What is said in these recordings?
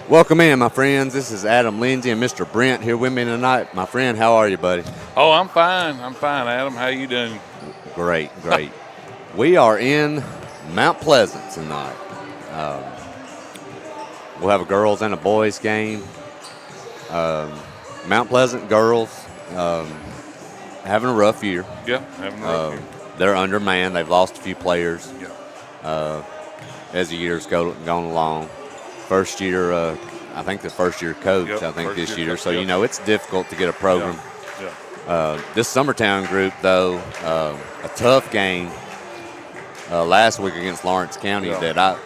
Welcome in, my friends. This is Adam Lindsay and Mr. Brent here with me tonight. My friend, how are you, buddy? Oh, I'm fine. I'm fine, Adam. How you doing? Great, great. We are in Mount Pleasant tonight. We'll have a girls and a boys game. Mount Pleasant girls having a rough year. Yeah, having a rough year. They're undermanned. They've lost a few players Yeah. as the years gone along. First year, I think the first year coach, Yep, I think this first year. year So, coach, you know, it's difficult to get a program. Yeah. This Summertown group, though, a tough game last week against Lawrence County. Yeah.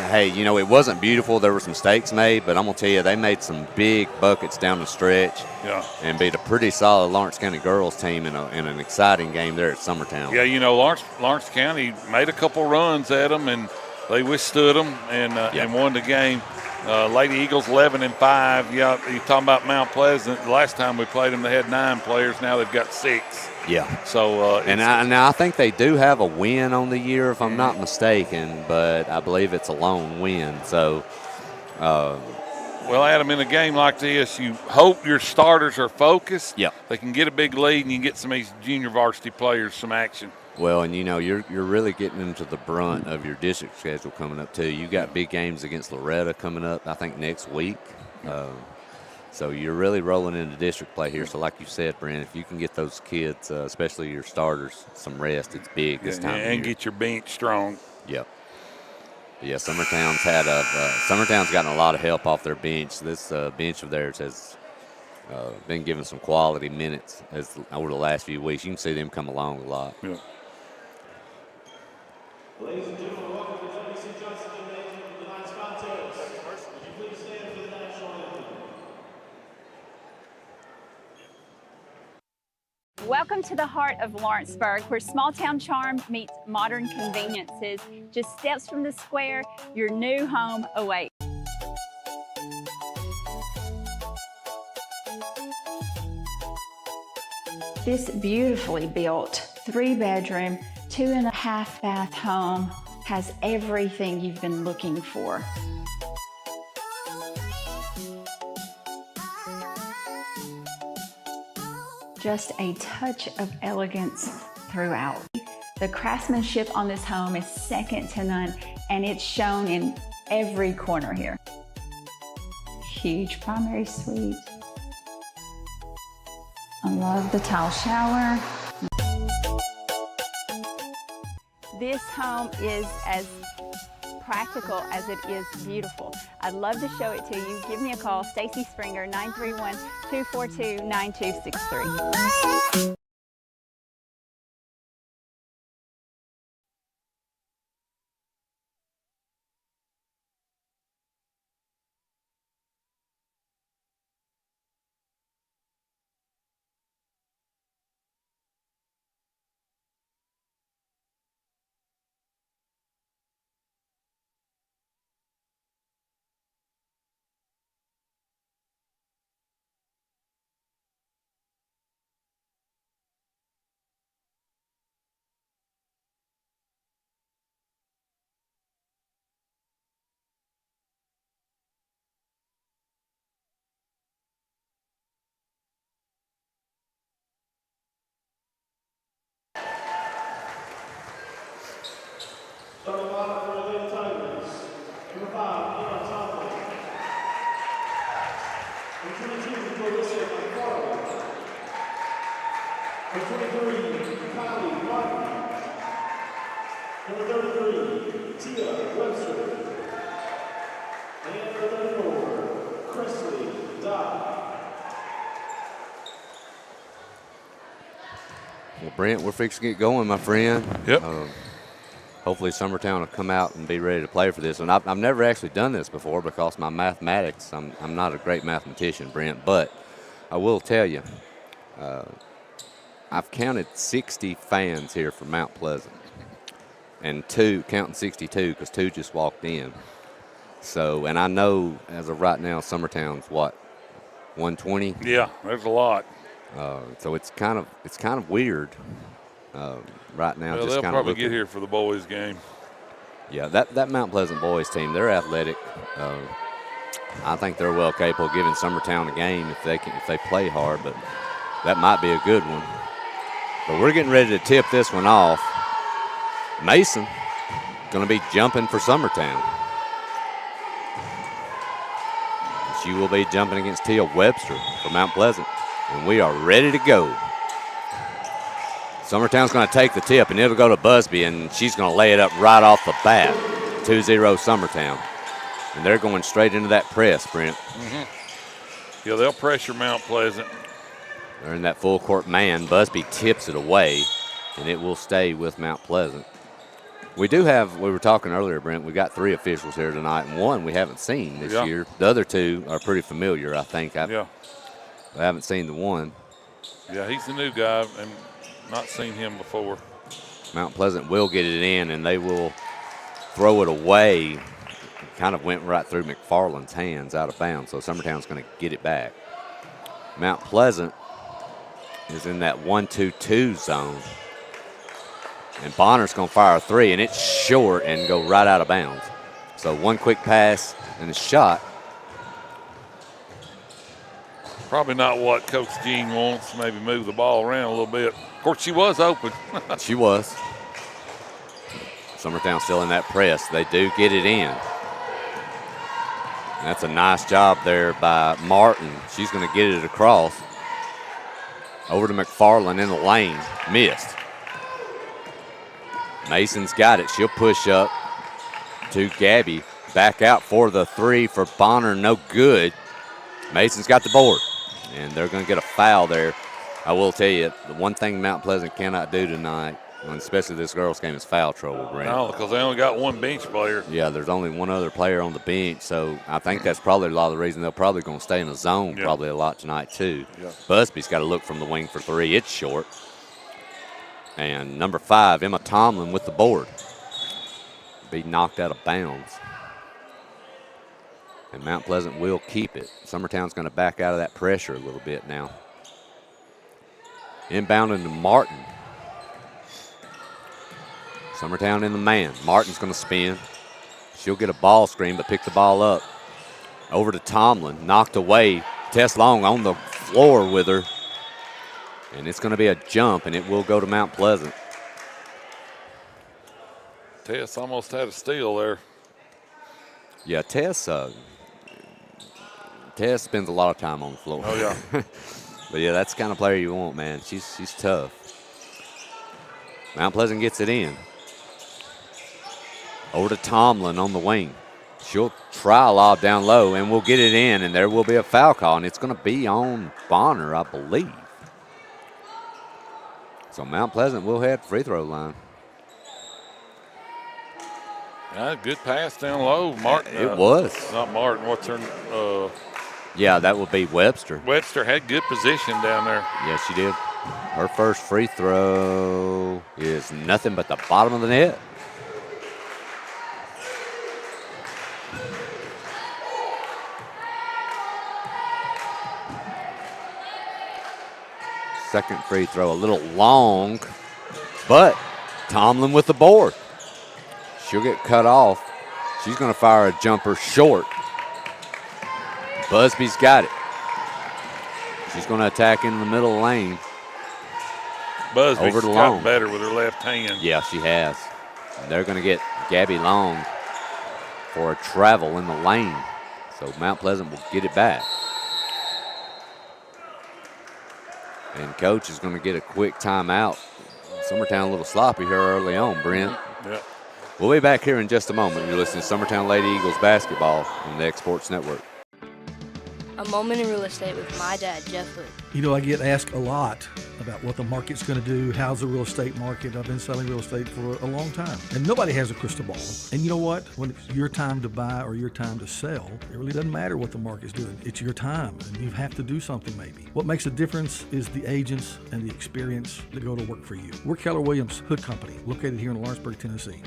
Hey, you know, it wasn't beautiful. There were some mistakes made, but I'm gonna tell you, they made some big buckets down the stretch. Yeah. And beat a pretty solid Lawrence County girls team in an exciting game there at Summertown. Yeah, you know, Lawrence County made a couple runs at them, and they withstood them and won the game. Lady Eagles 11-5. Yeah, you're talking about Mount Pleasant. The last time we played them, they had 9 players. Now they've got 6. Yeah. So I think they do have a win on the year, if I'm not mistaken, but I believe it's a lone win. So. Well, Adam, in a game like this, you hope your starters are focused. Yeah. They can get a big lead, and you get some of these junior varsity players some action. Well, and you know, you're really getting into the brunt of your district schedule coming up too. You got big games against Loretta coming up, I think, next week. So you're really rolling into district play here. So like you said, Brent, if you can get those kids, especially your starters, some rest, it's big this time of year. And get your bench strong. Yep. Yeah, Summertown's gotten a lot of help off their bench. This bench of theirs has been given some quality minutes over the last few weeks. You can see them come along a lot. Yeah. Ladies and gentlemen, welcome to WC Johnson Gymnasium for the nine sponsors. First, would you please stand for the national anthem? Welcome to the heart of Lawrenceburg, where small town charm meets modern conveniences. Just steps from the square, your new home awaits. This beautifully built 3-bedroom, 2.5 bath home has everything you've been looking for. Just a touch of elegance throughout. The craftsmanship on this home is second to none, and it's shown in every corner here. Huge primary suite. I love the tile shower. This home is as practical as it is beautiful. I'd love to show it to you. Give me a call, Stacy Springer, 931-242-9263. Starting lineup for the Lady Tigers. Number 5, Eva Tomlin. Number 22, Clarissa McFarland. Number 23, Kylie Martin. Number 33, Tia Webster. And number 34, Presley Dodd. Well, Brent, we're fixing to get going, my friend. Yep. Hopefully Summertown will come out and be ready to play for this. And I've never actually done this before because my mathematics, I'm not a great mathematician, Brent, but I will tell you, I've counted 60 fans here for Mount Pleasant, and counting 62 because 2 just walked in. So, and I know as of right now, Summertown's what, 120? Yeah, there's a lot. So it's kind of weird right now. Well, just they'll kind probably of get here for the boys' game. Yeah, that Mount Pleasant boys team, they're athletic. I think they're well capable of giving Summertown a game if they play hard, but that might be a good one. But we're getting ready to tip this one off. Mason going to be jumping for Summertown. She will be jumping against Tia Webster for Mount Pleasant. And we are ready to go. Summertown's going to take the tip, and it'll go to Busby, and she's going to lay it up right off the bat. 2-0 Summertown. And they're going straight into that press, Brent. Mm-hmm. Yeah, they'll pressure Mount Pleasant. They're in that full court man. Busby tips it away, and it will stay with Mount Pleasant. We were talking earlier, Brent, we got 3 officials here tonight, and one we haven't seen this year. The other 2 are pretty familiar, I think. I haven't seen the one. Yeah, he's the new guy, and not seen him before. Mount Pleasant will get it in, and they will throw it away. It kind of went right through McFarland's hands out of bounds, so Summertown's going to get it back. Mount Pleasant is in that 1-2-2 zone. And Bonner's going to fire a 3, and it's short and go right out of bounds. So one quick pass and a shot. Probably not what Coach Jean wants, maybe move the ball around a little bit. Of course, she was open. She was. Summertown still in that press. They do get it in. And that's a nice job there by Martin. She's going to get it across. Over to McFarland in the lane. Missed. Mason's got it. She'll push up to Gabby. Back out for the 3 for Bonner. No good. Mason's got the board. And they're going to get a foul there. I will tell you, the one thing Mount Pleasant cannot do tonight, and especially this girls' game, is foul trouble, Brent. No, because they only got 1 bench player. Yeah, there's only 1 other player on the bench, so I think that's probably a lot of the reason they're probably going to stay in the zone probably a lot tonight too. Yeah. Busby's got to look from the wing for 3. It's short. And number 5, Emma Tomlin with the board. Be knocked out of bounds. And Mount Pleasant will keep it. Summertown's going to back out of that pressure a little bit now. Inbounding to Martin. Summertown in the man. Martin's going to spin. She'll get a ball screen, but pick the ball up. Over to Tomlin. Knocked away. Tess Long on the floor with her. And it's going to be a jump, and it will go to Mount Pleasant. Tess almost had a steal there. Yeah, Tess spends a lot of time on the floor. Oh, yeah. But, yeah, that's the kind of player you want, man. She's tough. Mount Pleasant gets it in. Over to Tomlin on the wing. She'll try a lob down low, and we'll get it in, and there will be a foul call, and it's going to be on Bonner, I believe. So Mount Pleasant will head free throw line. Yeah, good pass down low. Martin. It was. Not Martin. What's her? Yeah, that would be Webster. Webster had good position down there. Yes, she did. Her first free throw is nothing but the bottom of the net. Second free throw, a little long, but Tomlin with the board. She'll get cut off. She's going to fire a jumper short. Busby's got it. She's going to attack in the middle lane. Busby's over to gotten Long. better with her left hand. Yeah, she has. And they're going to get Gabby Long for a travel in the lane. So Mount Pleasant will get it back. And Coach is going to get a quick timeout. Summertown a little sloppy here early on, Brent. Yeah. We'll be back here in just a moment. You're listening to Summertown Lady Eagles basketball on the X-Sports Network. A moment in real estate with my dad, Jeff Hood. You know, I get asked a lot about what the market's going to do. How's the real estate market? I've been selling real estate for a long time, and nobody has a crystal ball. And you know what? When it's your time to buy or your time to sell, it really doesn't matter what the market's doing. It's your time, and you have to do something maybe. What makes a difference is the agents and the experience that go to work for you. We're Keller Williams Hood Company, located here in Lawrenceburg, Tennessee.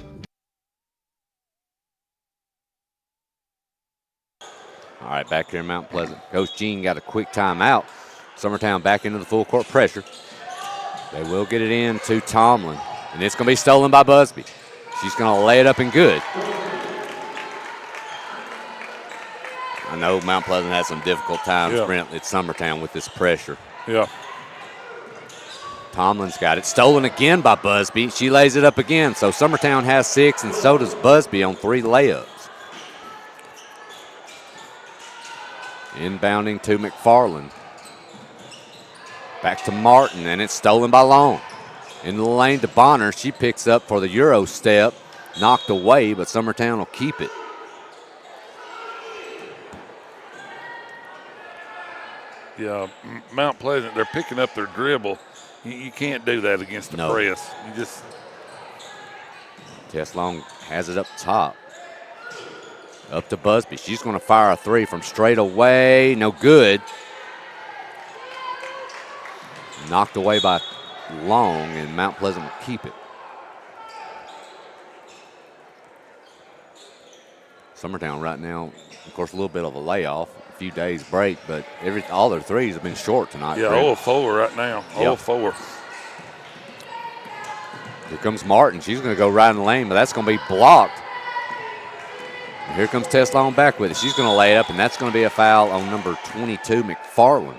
All right, back here in Mount Pleasant. Coach Jean got a quick timeout. Summertown back into the full court pressure. They will get it in to Tomlin, and it's going to be stolen by Busby. She's going to lay it up and good. know Mount Pleasant had some difficult times. Yeah. Brent, it's Summertown with this pressure. Yeah. Tomlin's got it. Stolen again by Busby. She lays it up again. So Summertown has 6, and so does Busby on 3 layups. Inbounding to McFarland. Back to Martin, and it's stolen by Long. Into the lane to Bonner. She picks up for the Euro step. Knocked away, but Summertown will keep it. Yeah, Mount Pleasant, they're picking up their dribble. You can't do that against the press. You just. Tess Long has it up top. Up to Busby. She's going to fire a 3 from straight away. No good. Knocked away by Long, and Mount Pleasant will keep it. Summertown right now, of course, a little bit of a layoff, a few days break, but all their threes have been short tonight. Yeah, 0-4 right now. 0-4. Here comes Martin. She's going to go right in the lane, but that's going to be blocked. And here comes Tess Long back with it. She's going to lay it up, and that's going to be a foul on number 22, McFarland.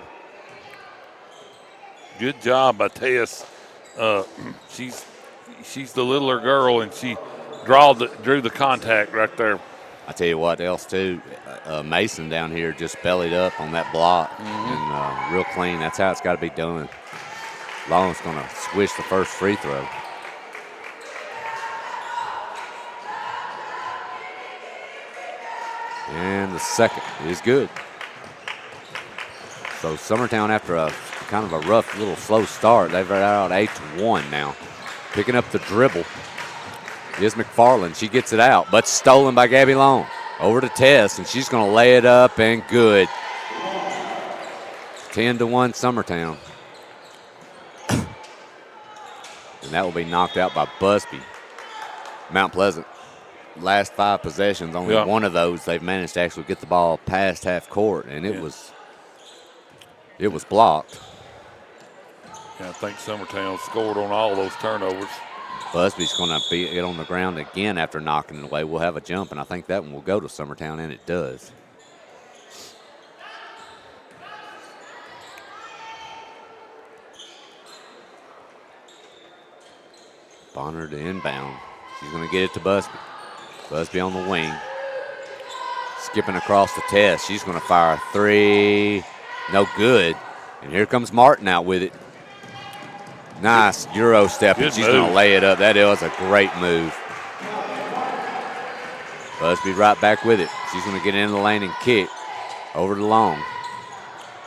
Good job by Tess. She's the littler girl, and she drew the contact right there. I tell you what else, too. Mason down here just bellied up on that block, and real clean. That's how it's got to be done. Long's going to swish the first free throw. And the second is good. So Summertown, after a kind of a rough little slow start, they've out 8-1 now. Picking up the dribble is McFarland. She gets it out, but stolen by Gabby Long. Over to Tess, and she's going to lay it up, and good. 10-1 Summertown. And that will be knocked out by Busby. Mount Pleasant, last 5 possessions, only one of those they've managed to actually get the ball past half court, and it was blocked. Yeah, I think Summertown scored on all those turnovers. Busby's going to get on the ground again after knocking it away. We'll have a jump, and I think that one will go to Summertown, and it does. Bonner to inbound. She's going to get it to Busby. Busby on the wing. Skipping across the Tess. She's going to fire a 3. No good. And here comes Martin out with it. Nice Euro step, and she's going to lay it up. That was a great move. Busby right back with it. She's going to get into the lane and kick over to Long.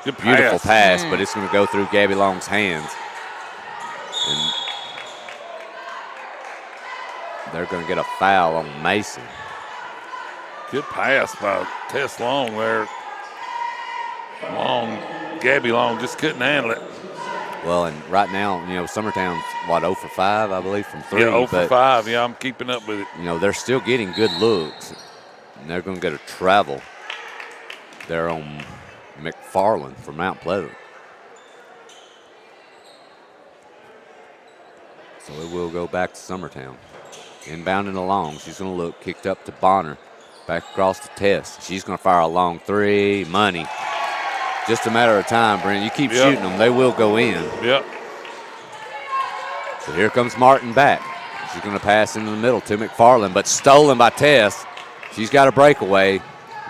Good pass. Beautiful pass, but it's going to go through Gabby Long's hands. And they're going to get a foul on Mason. Good pass by Tess Long there. Gabby Long just couldn't handle it. Well, and right now, Summertown's, 0 for 5, I believe, from 3. Yeah, 0 for 5. Yeah, I'm keeping up with it. They're still getting good looks, and they're going to get a travel there on McFarland for Mount Pleasant. So it will go back to Summertown. Inbounding along. She's going to look, kicked up to Bonner. Back across the Tess. She's going to fire a long 3. Money. Just a matter of time, Brent. You keep shooting them, they will go in. Yep. So here comes Martin back. She's going to pass into the middle to McFarland, but stolen by Tess. She's got a breakaway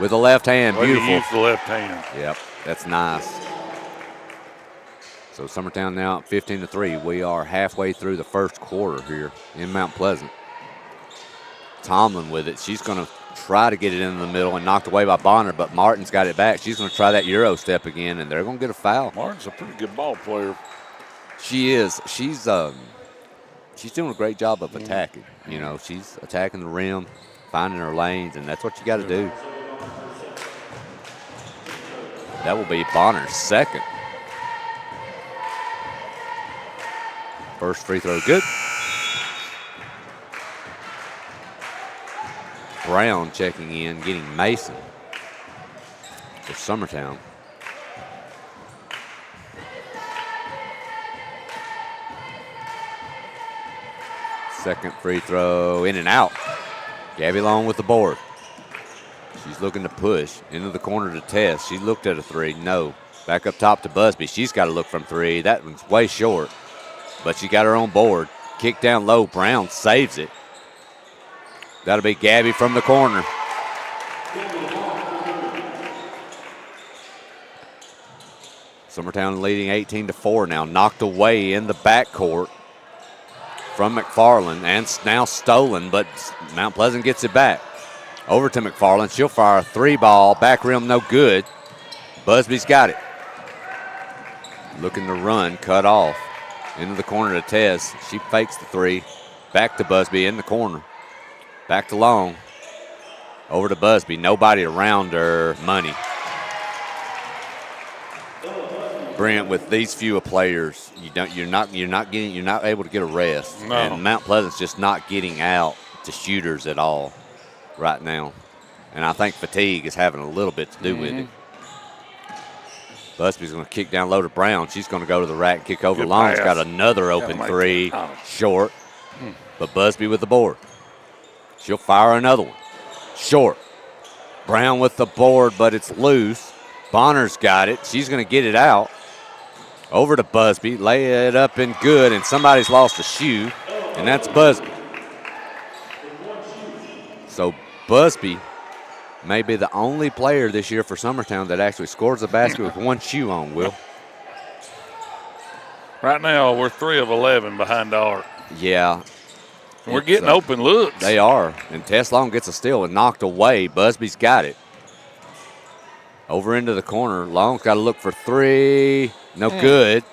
with the left hand. Beautiful. Use the left hand. Yep, that's nice. So Summertown now at 15-3. We are halfway through the first quarter here in Mount Pleasant. Tomlin with it. She's going to try to get it in the middle and knocked away by Bonner, but Martin's got it back. She's going to try that Euro step again, and they're going to get a foul. Martin's a pretty good ball player. She is. She's doing a great job of attacking. She's attacking the rim, finding her lanes, and that's what you got to do. That will be Bonner's second. First free throw, good. Brown checking in, getting Mason for Summertown. Second free throw, in and out. Gabby Long with the board. She's looking to push into the corner to Tess. She looked at a three. No. Back up top to Busby. She's got to look from three. That one's way short, but she got her own board. Kick down low. Brown saves it. That'll be Gabby from the corner. Summertown leading 18-4 now. Knocked away in the backcourt from McFarland, and now stolen, but Mount Pleasant gets it back. Over to McFarland. She'll fire a three ball. Back rim, no good. Busby's got it. Looking to run, cut off. Into the corner to Tess. She fakes the three. Back to Busby in the corner. Back to Long. Over to Busby. Nobody around her. Money. Brent, with these few of players, you're not able to get a rest. No. And Mount Pleasant's just not getting out to shooters at all right now. And I think fatigue is having a little bit to do with it. Busby's going to kick down low to Brown. She's going to go to the rack and kick over. Good Long's pass. got another open three, short. But Busby with the board. She'll fire another one. Short. Brown with the board, but it's loose. Bonner's got it. She's going to get it out. Over to Busby. Lay it up and good, and somebody's lost a shoe, and that's Busby. So Busby may be the only player this year for Summertown that actually scores a basket with one shoe on, Will. Right now, we're 3 of 11 behind the arc. Yeah. We're getting open looks. They are. And Tess Long gets a steal and knocked away. Busby's got it. Over into the corner. Long's got to look for three. No good.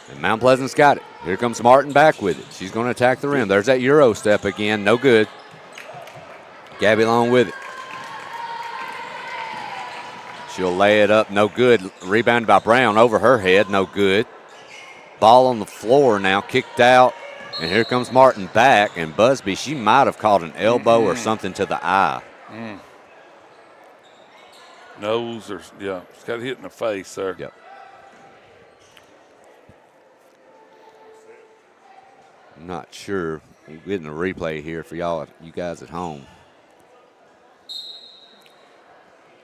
And Mount Pleasant's got it. Here comes Martin back with it. She's going to attack the rim. There's that Euro step again. No good. Gabby Long with it. She'll lay it up. No good. Rebounded by Brown over her head. No good. Ball on the floor now. Kicked out. And here comes Martin back. And Busby, she might have caught an elbow or something to the eye. Nose or, yeah, it's got hit in the face there. Yep. I'm not sure. We're getting a replay here for y'all, you guys at home.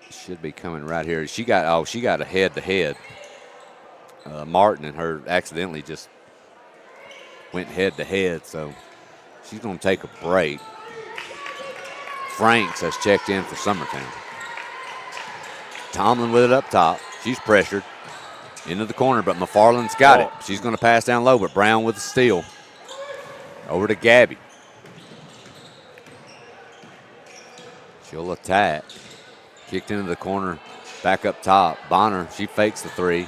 Should be coming right here. She got a head-to-head. Martin and her accidentally just went head-to-head, so she's going to take a break. Franks has checked in for Summertown. Tomlin with it up top. She's pressured into the corner, but McFarland's got it. She's going to pass down low, but Brown with the steal. Over to Gabby. She'll attack. Kicked into the corner, back up top. Bonner, she fakes the three.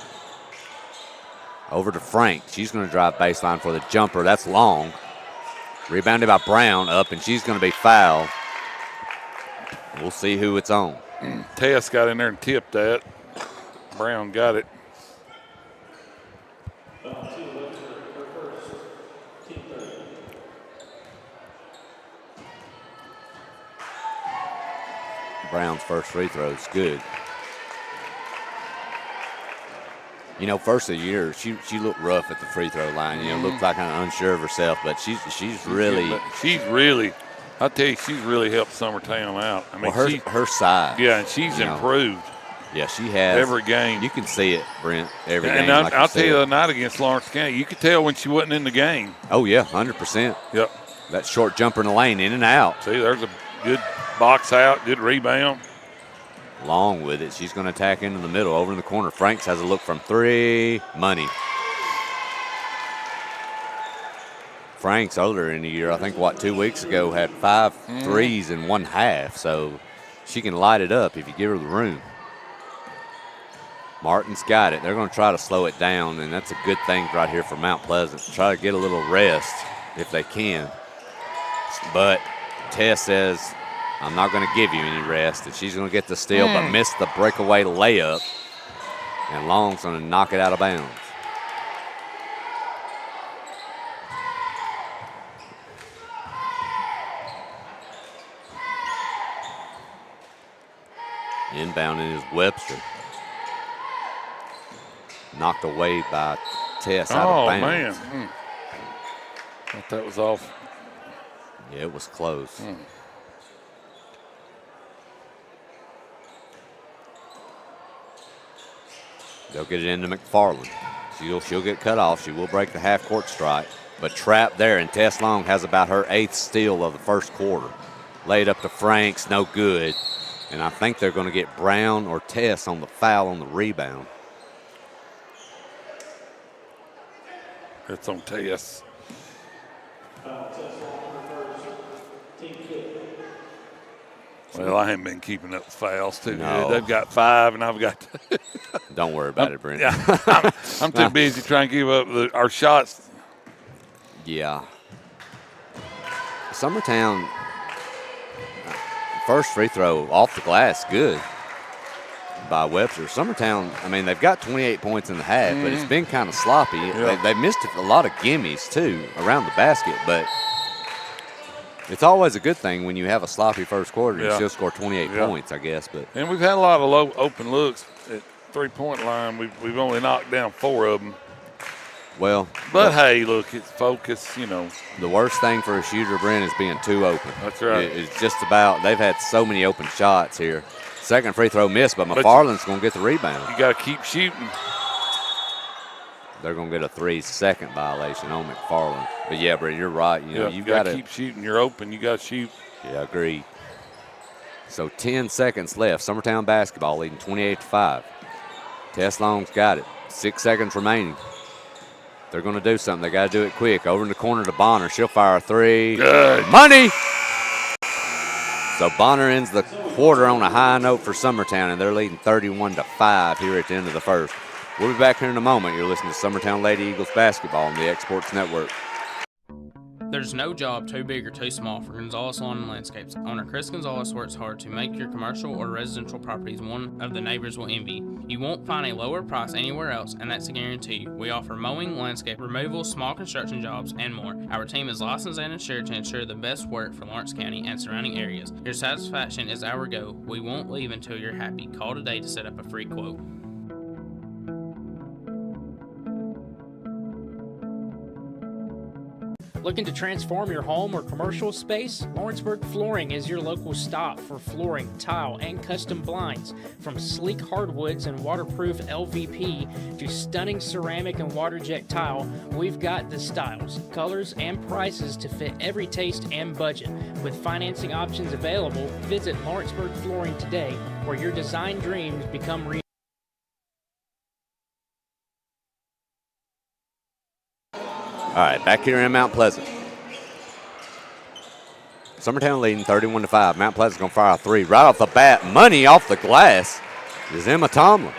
Over to Frank. She's going to drive baseline for the jumper. That's Long. Rebounded by Brown up, and she's going to be fouled. We'll see who it's on. Tess got in there and tipped that. Brown got it. Brown's first free throw is good. You know, first of the year, she looked rough at the free throw line. You know, looked like kind of unsure of herself, but she's really. I tell you, she's really helped Summertown out. I mean, her size. Yeah, and she's improved. Yeah, she has. Every game. You can see it, Brent, every game. And I'll tell you the other night against Lawrence County, you could tell when she wasn't in the game. Oh, yeah, 100%. Yep. That short jumper in the lane, in and out. See, there's a good box out, good rebound. Long with it. She's going to attack into the middle, over in the corner. Franks has a look from three. Money. Franks earlier in the year, I think, 2 weeks ago, had 5 threes in one half. So she can light it up if you give her the room. Martin's got it. They're going to try to slow it down, and that's a good thing right here for Mount Pleasant. Try to get a little rest if they can. But Tess says, I'm not going to give you any rest. And she's going to get the steal, but miss the breakaway layup. And Long's going to knock it out of bounds. Inbounding is Webster. Knocked away by Tess out of bounds. Oh, man. Thought that was off. Yeah, it was close. They'll get it into McFarland. She'll get cut off. She will break the half-court strike. But trapped there, and Tess Long has about her 8th steal of the first quarter. Laid up to Franks, no good. And I think they're going to get Brown or Tess on the foul on the rebound. It's on Tess. Well, I haven't been keeping up with fouls too No. good. They've got 5, and I've got. Don't worry about it, Brent. Yeah, I'm too busy trying to give up our shots. Yeah. Summertown, first free throw off the glass, good by Webster. Summertown, I mean, they've got 28 points in the half, but it's been kind of sloppy. Yeah. They missed a lot of gimmies, too, around the basket, but it's always a good thing when you have a sloppy first quarter and you still score 28 points, I guess. But And we've had a lot of low open looks at three-point line. We've only knocked down 4 of them. well, But hey, look, it's focus, you know. the worst thing for a shooter, Brent, is being too open. That's right. It's just about, they've had so many open shots here. Second free throw missed, but McFarland's going to get the rebound. You got to keep shooting. They're going to get a 3-second violation on McFarland. But, yeah, Brent, you're right. You know, You you've got got to keep shooting. You're open. You got to shoot. Yeah, agreed. So 10 seconds left. Summertown basketball leading 28-5. Tess Long's got it. 6 seconds remaining. They're going to do something. They got to do it quick. Over in the corner to Bonner. She'll fire a 3. Good. Money! So Bonner ends the quarter on a high note for Summertown, and they're leading 31-5 here at the end of the first. We'll be back here in a moment. You're listening to Summertown Lady Eagles basketball on the Exports Network. There's no job too big or too small for Gonzalez Lawn and Landscapes. Owner Chris Gonzalez works hard to make your commercial or residential properties one of the neighbors will envy. You won't find a lower price anywhere else, and that's a guarantee. We offer mowing, landscape removal, small construction jobs, and more. Our team is licensed and insured to ensure the best work for Lawrence County and surrounding areas. Your satisfaction is our goal. We won't leave until you're happy. Call today to set up a free quote. Looking to transform your home or commercial space? Lawrenceburg Flooring is your local stop for flooring, tile, and custom blinds. From sleek hardwoods and waterproof LVP to stunning ceramic and water jet tile, we've got the styles, colors, and prices to fit every taste and budget. With financing options available, visit Lawrenceburg Flooring today, where your design dreams become reality. All right, back here in Mount Pleasant. Summertown leading 31-5. Mount Pleasant's going to fire a 3 right off the bat. Money off the glass is Emma Tomlin.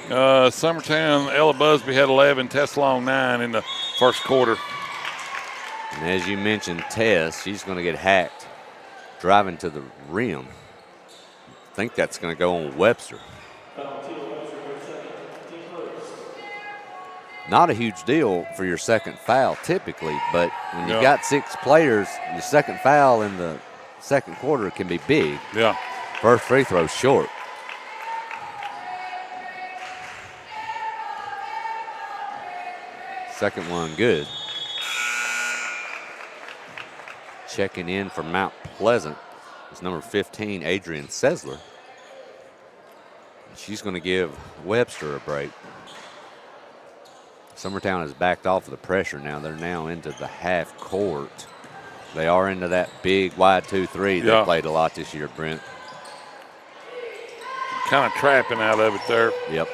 Summertown, Ella Busby had 11, Tess Long 9 in the first quarter. And as you mentioned, Tess, she's going to get hacked driving to the rim. I think that's going to go on Webster. Not a huge deal for your second foul typically, but when you got 6 players, your second foul in the second quarter can be big. Yeah. First free throw short. Second one good. Checking in for Mount Pleasant is number 15, Adrian Sessler. She's going to give Webster a break. Summertown has backed off of the pressure now. They're now into the half court. They are into that big wide 2-3 they played a lot this year, Brent. Kind of trapping out of it there. Yep.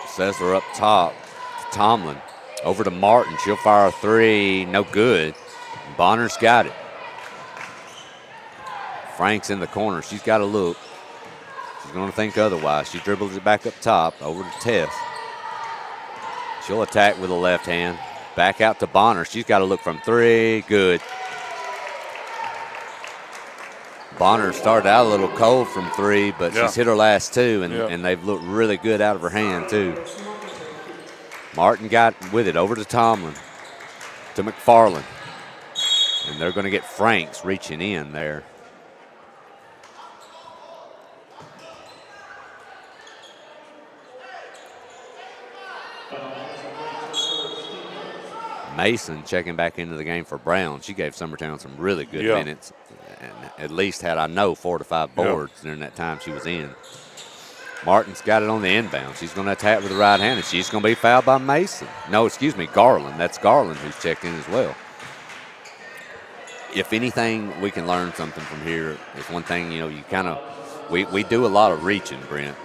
Sessler up top to Tomlin. Over to Martin. She'll fire a 3. No good. Bonner's got it. Frank's in the corner. She's got to look. She's going to think otherwise. She dribbles it back up top. Over to Tess. She'll attack with the left hand. Back out to Bonner. She's got to look from 3. Good. Bonner started out a little cold from 3, but she's hit her last 2, and they've looked really good out of her hand, too. Martin got with it over to Tomlin, to McFarland. And they're going to get Franks reaching in there. Mason checking back into the game for Brown. She gave Summertown some really good minutes, and at least had, I know, 4 to 5 boards during that time she was in. Martin's got it on the inbound. She's going to attack with the right hand, and she's going to be fouled by Mason. No, excuse me, Garland. That's Garland who's checked in as well. If anything, we can learn something from here. It's one thing, you kind of, we do a lot of reaching, Brent,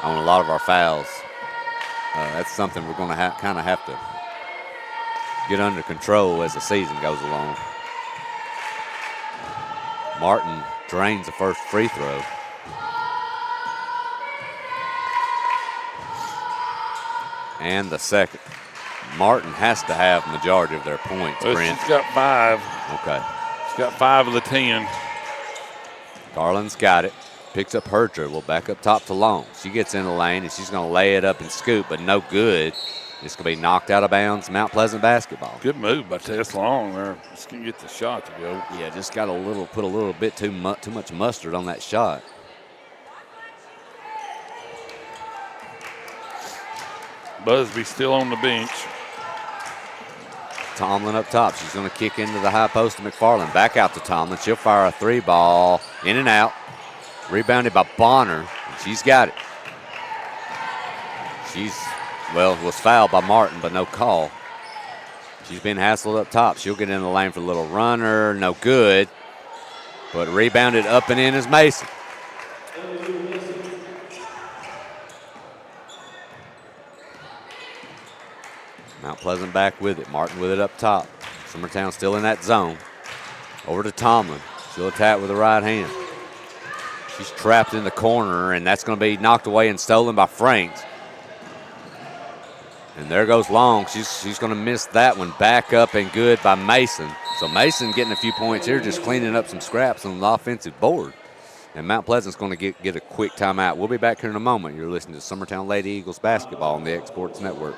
on a lot of our fouls. That's something we're going to kind of have to get under control as the season goes along. Martin drains the first free throw. And the second. Martin has to have majority of their points, Well, Brent. she's got 5. Okay. She's got 5 of the 10. Garland's got it. Picks up her dribble, back up top to Long. She gets in the lane, and she's going to lay it up and scoop, but no good. It's going to be knocked out of bounds, Mount Pleasant basketball. Good move by Tess Long there. Just can get the shot to go. Yeah, just got put a little bit too much mustard on that shot. Busby still on the bench. Tomlin up top. She's going to kick into the high post to McFarland. Back out to Tomlin. She'll fire a 3 ball. In and out. Rebounded by Bonner. And she's got it. Was fouled by Martin, but no call. She's been hassled up top. She'll get in the lane for a little runner. No good. But rebounded up and in is Mason. Mount Pleasant back with it. Martin with it up top. Summertown still in that zone. Over to Tomlin. She'll attack with the right hand. She's trapped in the corner, and that's going to be knocked away and stolen by Franks. And there goes Long. She's going to miss that one. Back up and good by Mason. So Mason getting a few points here, just cleaning up some scraps on the offensive board. And Mount Pleasant's going to get a quick timeout. We'll be back here in a moment. You're listening to Summertown Lady Eagles basketball on the Exports Network.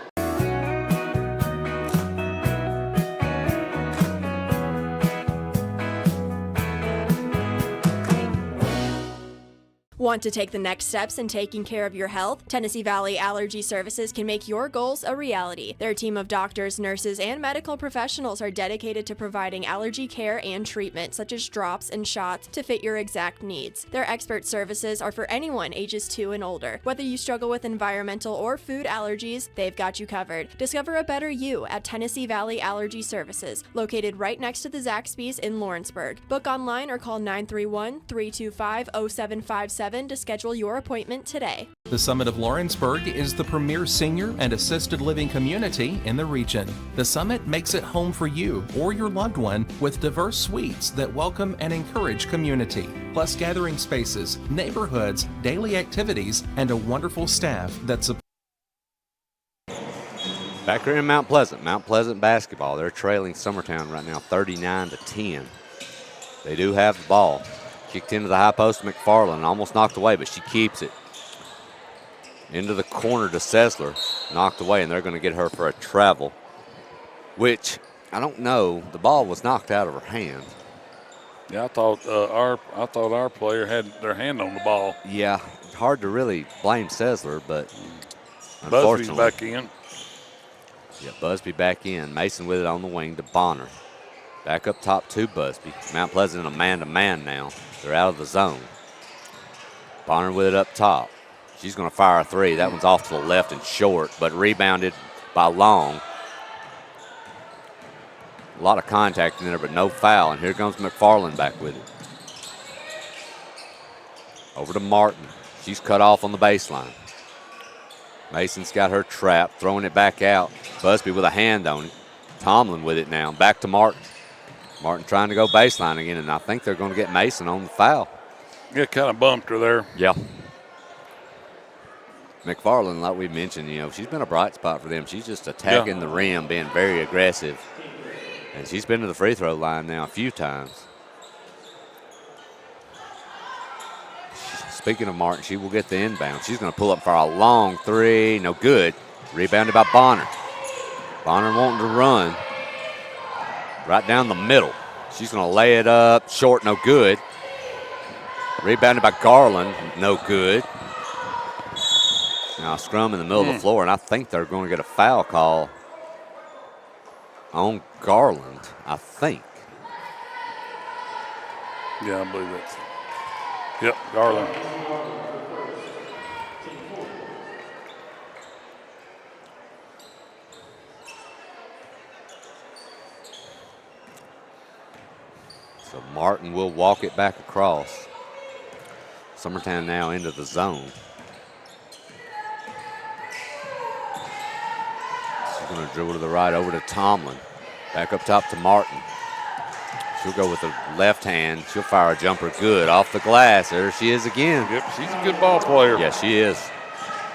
Want to take the next steps in taking care of your health? Tennessee Valley Allergy Services can make your goals a reality. Their team of doctors, nurses, and medical professionals are dedicated to providing allergy care and treatment, such as drops and shots, to fit your exact needs. Their expert services are for anyone ages 2 and older. Whether you struggle with environmental or food allergies, they've got you covered. Discover a better you at Tennessee Valley Allergy Services, located right next to the Zaxby's in Lawrenceburg. Book online or call 931-325-0757 to schedule your appointment today. The Summit of Lawrenceburg is the premier senior and assisted living community in the region. The Summit makes it home for you or your loved one with diverse suites that welcome and encourage community, plus gathering spaces, neighborhoods, daily activities, and a wonderful staff that supports. Back here in Mount Pleasant basketball. They're trailing Summertown right now 39-10. They do have the ball. Kicked into the high post to McFarland, almost knocked away, but she keeps it. Into the corner to Sessler, knocked away, and they're going to get her for a travel, which I don't know. The ball was knocked out of her hand. Yeah, I thought our player had their hand on the ball. Yeah, hard to really blame Sessler, but Busby's unfortunately. back in. Yeah, Busby back in. Mason with it on the wing to Bonner. Back up top to Busby. Mount Pleasant in a man-to-man now. They're out of the zone. Bonner with it up top. She's going to fire a 3. That one's off to the left and short, but rebounded by Long. A lot of contact in there, but no foul. And here comes McFarland back with it. Over to Martin. She's cut off on the baseline. Mason's got her trapped, throwing it back out. Busby with a hand on it. Tomlin with it now. Back to Martin. Martin trying to go baseline again, and I think they're going to get Mason on the foul. Yeah, kind of bumped her there. Yeah. McFarland, like we mentioned, she's been a bright spot for them. She's just attacking the rim, being very aggressive. And she's been to the free throw line now a few times. Speaking of Martin, she will get the inbound. She's going to pull up for a long 3. No good. Rebounded by Bonner. Bonner wanting to run. Right down the middle. She's going to lay it up. Short, no good. Rebounded by Garland. No good. Now a scrum in the middle of the floor, and I think they're going to get a foul call on Garland, I think. Yeah, I believe that's. Yep, Garland. So Martin will walk it back across. Summertown now into the zone. She's going to dribble to the right over to Tomlin. Back up top to Martin. She'll go with the left hand. She'll fire a jumper good off the glass. There she is again. Yep, she's a good ball player. Yeah, she is.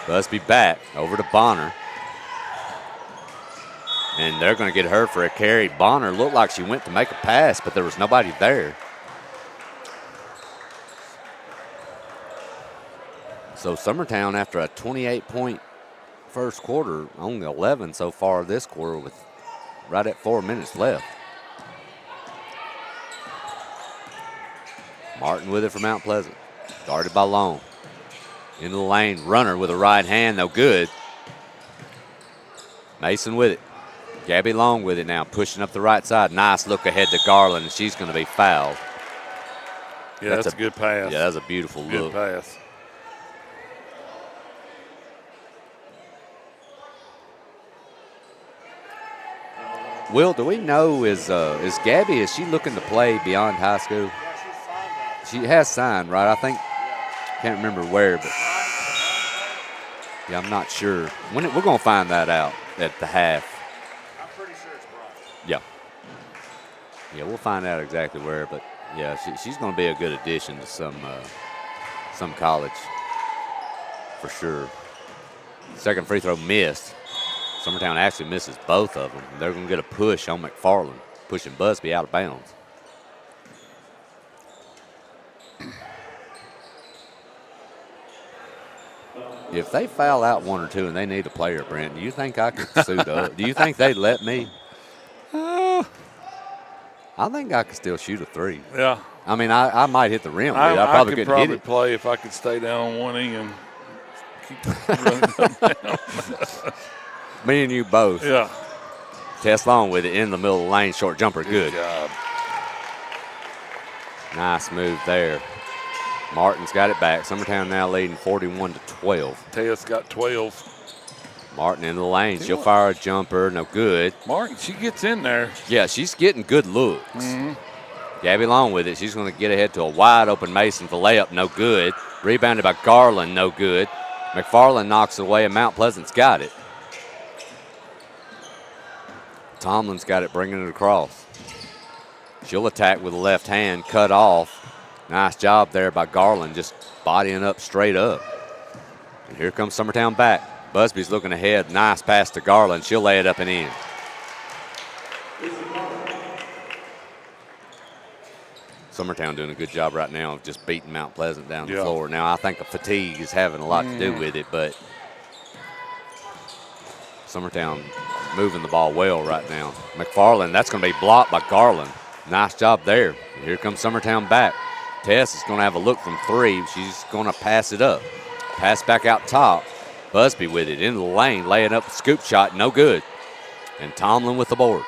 Busby back over to Bonner. And they're going to get her for a carry. Bonner looked like she went to make a pass, but there was nobody there. So Summertown, after a 28-point first quarter, only 11 so far this quarter with right at 4 minutes left. Martin with it for Mount Pleasant. Guarded by Long. Into the lane, runner with a right hand, no good. Mason with it. Gabby Long with it now, pushing up the right side. Nice look ahead to Garland, and she's going to be fouled. Yeah, that's a good pass. Yeah, that's a beautiful look. Good pass. Will, do we know, is Gabby, is she looking to play beyond high school? She has signed, right? I think, can't remember where, but yeah, I'm not sure. We're going to find that out at the half. I'm pretty sure it's Brian. Yeah. Yeah, we'll find out exactly where, but yeah, she's going to be a good addition to some college for sure. Second free throw missed. Summertown actually misses both of them. They're going to get a push on McFarland, pushing Busby out of bounds. If they foul out one or two and they need a player, Brent, do you think I could suit up? Do you think they'd let me? I think I could still shoot a three. Yeah. I mean, I might hit the rim. I probably could couldn't hit it. play if I could stay down on one end. Keep running down. Me and you both. Yeah. Tess Long with it in the middle of the lane. Short jumper, good. Job. Nice move there. Martin's got it back. Summertown now leading 41-12. Tess got 12. Martin in the lane. She'll fire a jumper. No good. Martin, she gets in there. Yeah, she's getting good looks. Mm-hmm. Gabby Long with it. She's going to get ahead to a wide open Mason for layup. No good. Rebounded by Garland. No good. McFarland knocks it away, and Mount Pleasant's got it. Tomlin's got it, bringing it across. She'll attack with the left hand, cut off. Nice job there by Garland, just bodying up straight up. And here comes Summertown back. Busby's looking ahead. Nice pass to Garland. She'll lay it up and in. Summertown doing a good job right now of just beating Mount Pleasant down the floor. Now, I think the fatigue is having a lot to do with it, but Summertown moving the ball well right now. McFarland, that's going to be blocked by Garland. Nice job there. And here comes Summertown back. Tess is going to have a look from three. She's going to pass it up. Pass back out top. Busby with it into the lane, laying up a scoop shot, no good. And Tomlin with the board.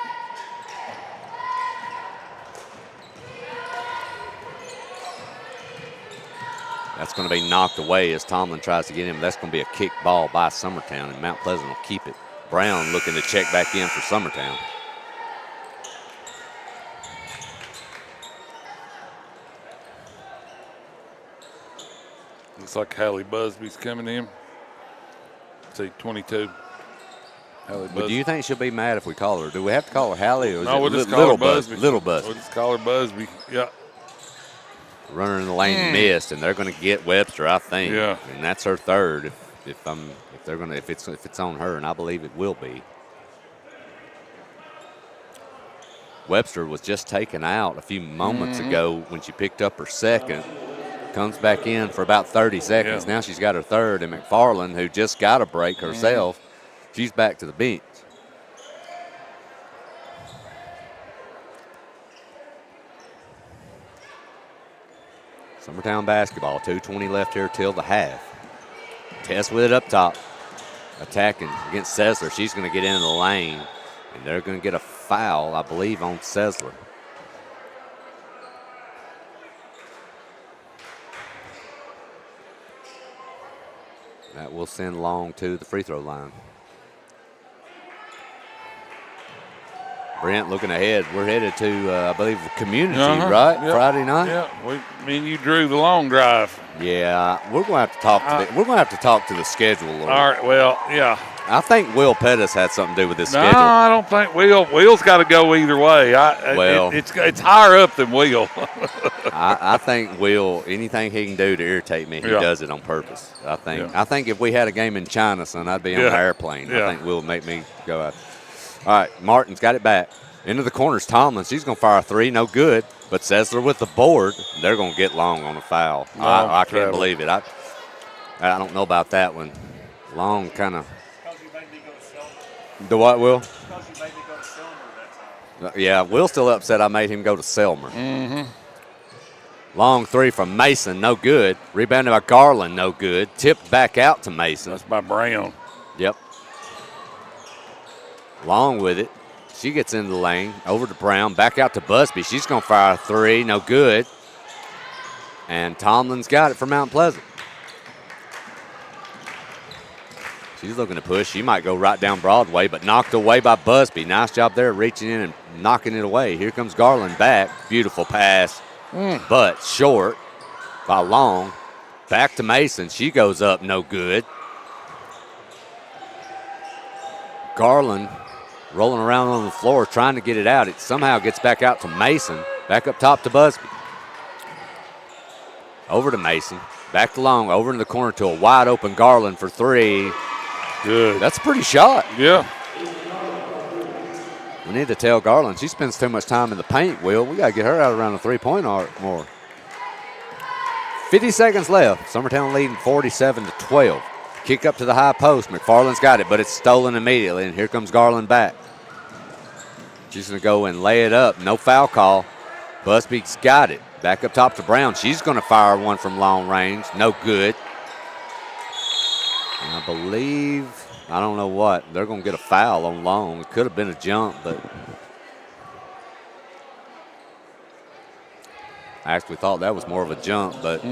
That's going to be knocked away as Tomlin tries to get him. That's going to be a kick ball by Summertown, and Mount Pleasant will keep it. Brown looking to check back in for Summertown. Looks like Hallie Busby's coming in. See, 22. Hallie Busby. But do you think she'll be mad if we call her? Do we have to call her Hallie, or is no, it we'll just Little call her Busby? Little Busby. We'll just call her Busby. Yeah. Runner in the lane missed, and they're going to get Webster, I think. Yeah. And that's her third. If it's on her, and I believe it will be. Webster was just taken out a few moments ago when she picked up her second. Comes back in for about 30 seconds. Yeah. Now she's got her third, and McFarland, who just got a break herself, she's back to the bench. Summertown basketball, 2:20 left here till the half. Tess with it up top. Attacking against Sessler. She's going to get into the lane, and they're going to get a foul, I believe, on Sessler. That will send Long to the free throw line. Brent looking ahead. We're headed to, I believe, community, right? Yep. Friday night. Yeah, me and you drew the long drive. Yeah, we're going to have to talk. We're going to have to talk to the schedule. All right. Well, yeah. I think Will Pettis had something to do with this schedule. No, I don't think Will's got to go either way. It's higher up than Will. I think Will, anything he can do to irritate me, he does it on purpose. I think if we had a game in China, son, I'd be on an airplane. I think Will make me go out. All right, Martin's got it back. Into the corners, Tomlin. She's going to fire a three, no good. But Sessler with the board. They're going to get Long on a foul. I can't believe it. I don't know about that one. Long kind of. The what, Will? Because you made me go to Selmer that time. Yeah, Will's still upset I made him go to Selmer. Long three from Mason, no good. Rebounded by Garland, no good. Tipped back out to Mason. That's by Brown. Yep. Long with it. She gets into the lane. Over to Brown. Back out to Busby. She's going to fire a three. No good. And Tomlin's got it for Mount Pleasant. She's looking to push. She might go right down Broadway, but knocked away by Busby. Nice job there reaching in and knocking it away. Here comes Garland back. Beautiful pass, but short by Long. Back to Mason. She goes up. No good. Garland rolling around on the floor trying to get it out. It somehow gets back out to Mason. Back up top to Busby. Over to Mason. Back to Long. Over in the corner to a wide open Garland for three. Good. That's a pretty shot. Yeah. We need to tell Garland she spends too much time in the paint, Will. We got to get her out around the three-point arc more. 50 seconds left. Summertown leading 47-12. Kick up to the high post. McFarland's got it, but it's stolen immediately, and here comes Garland back. She's going to go and lay it up. No foul call. Busby's got it. Back up top to Brown. She's going to fire one from long range. No good. And I believe, I don't know what, they're going to get a foul on Long. It could have been a jump, but I actually thought that was more of a jump. But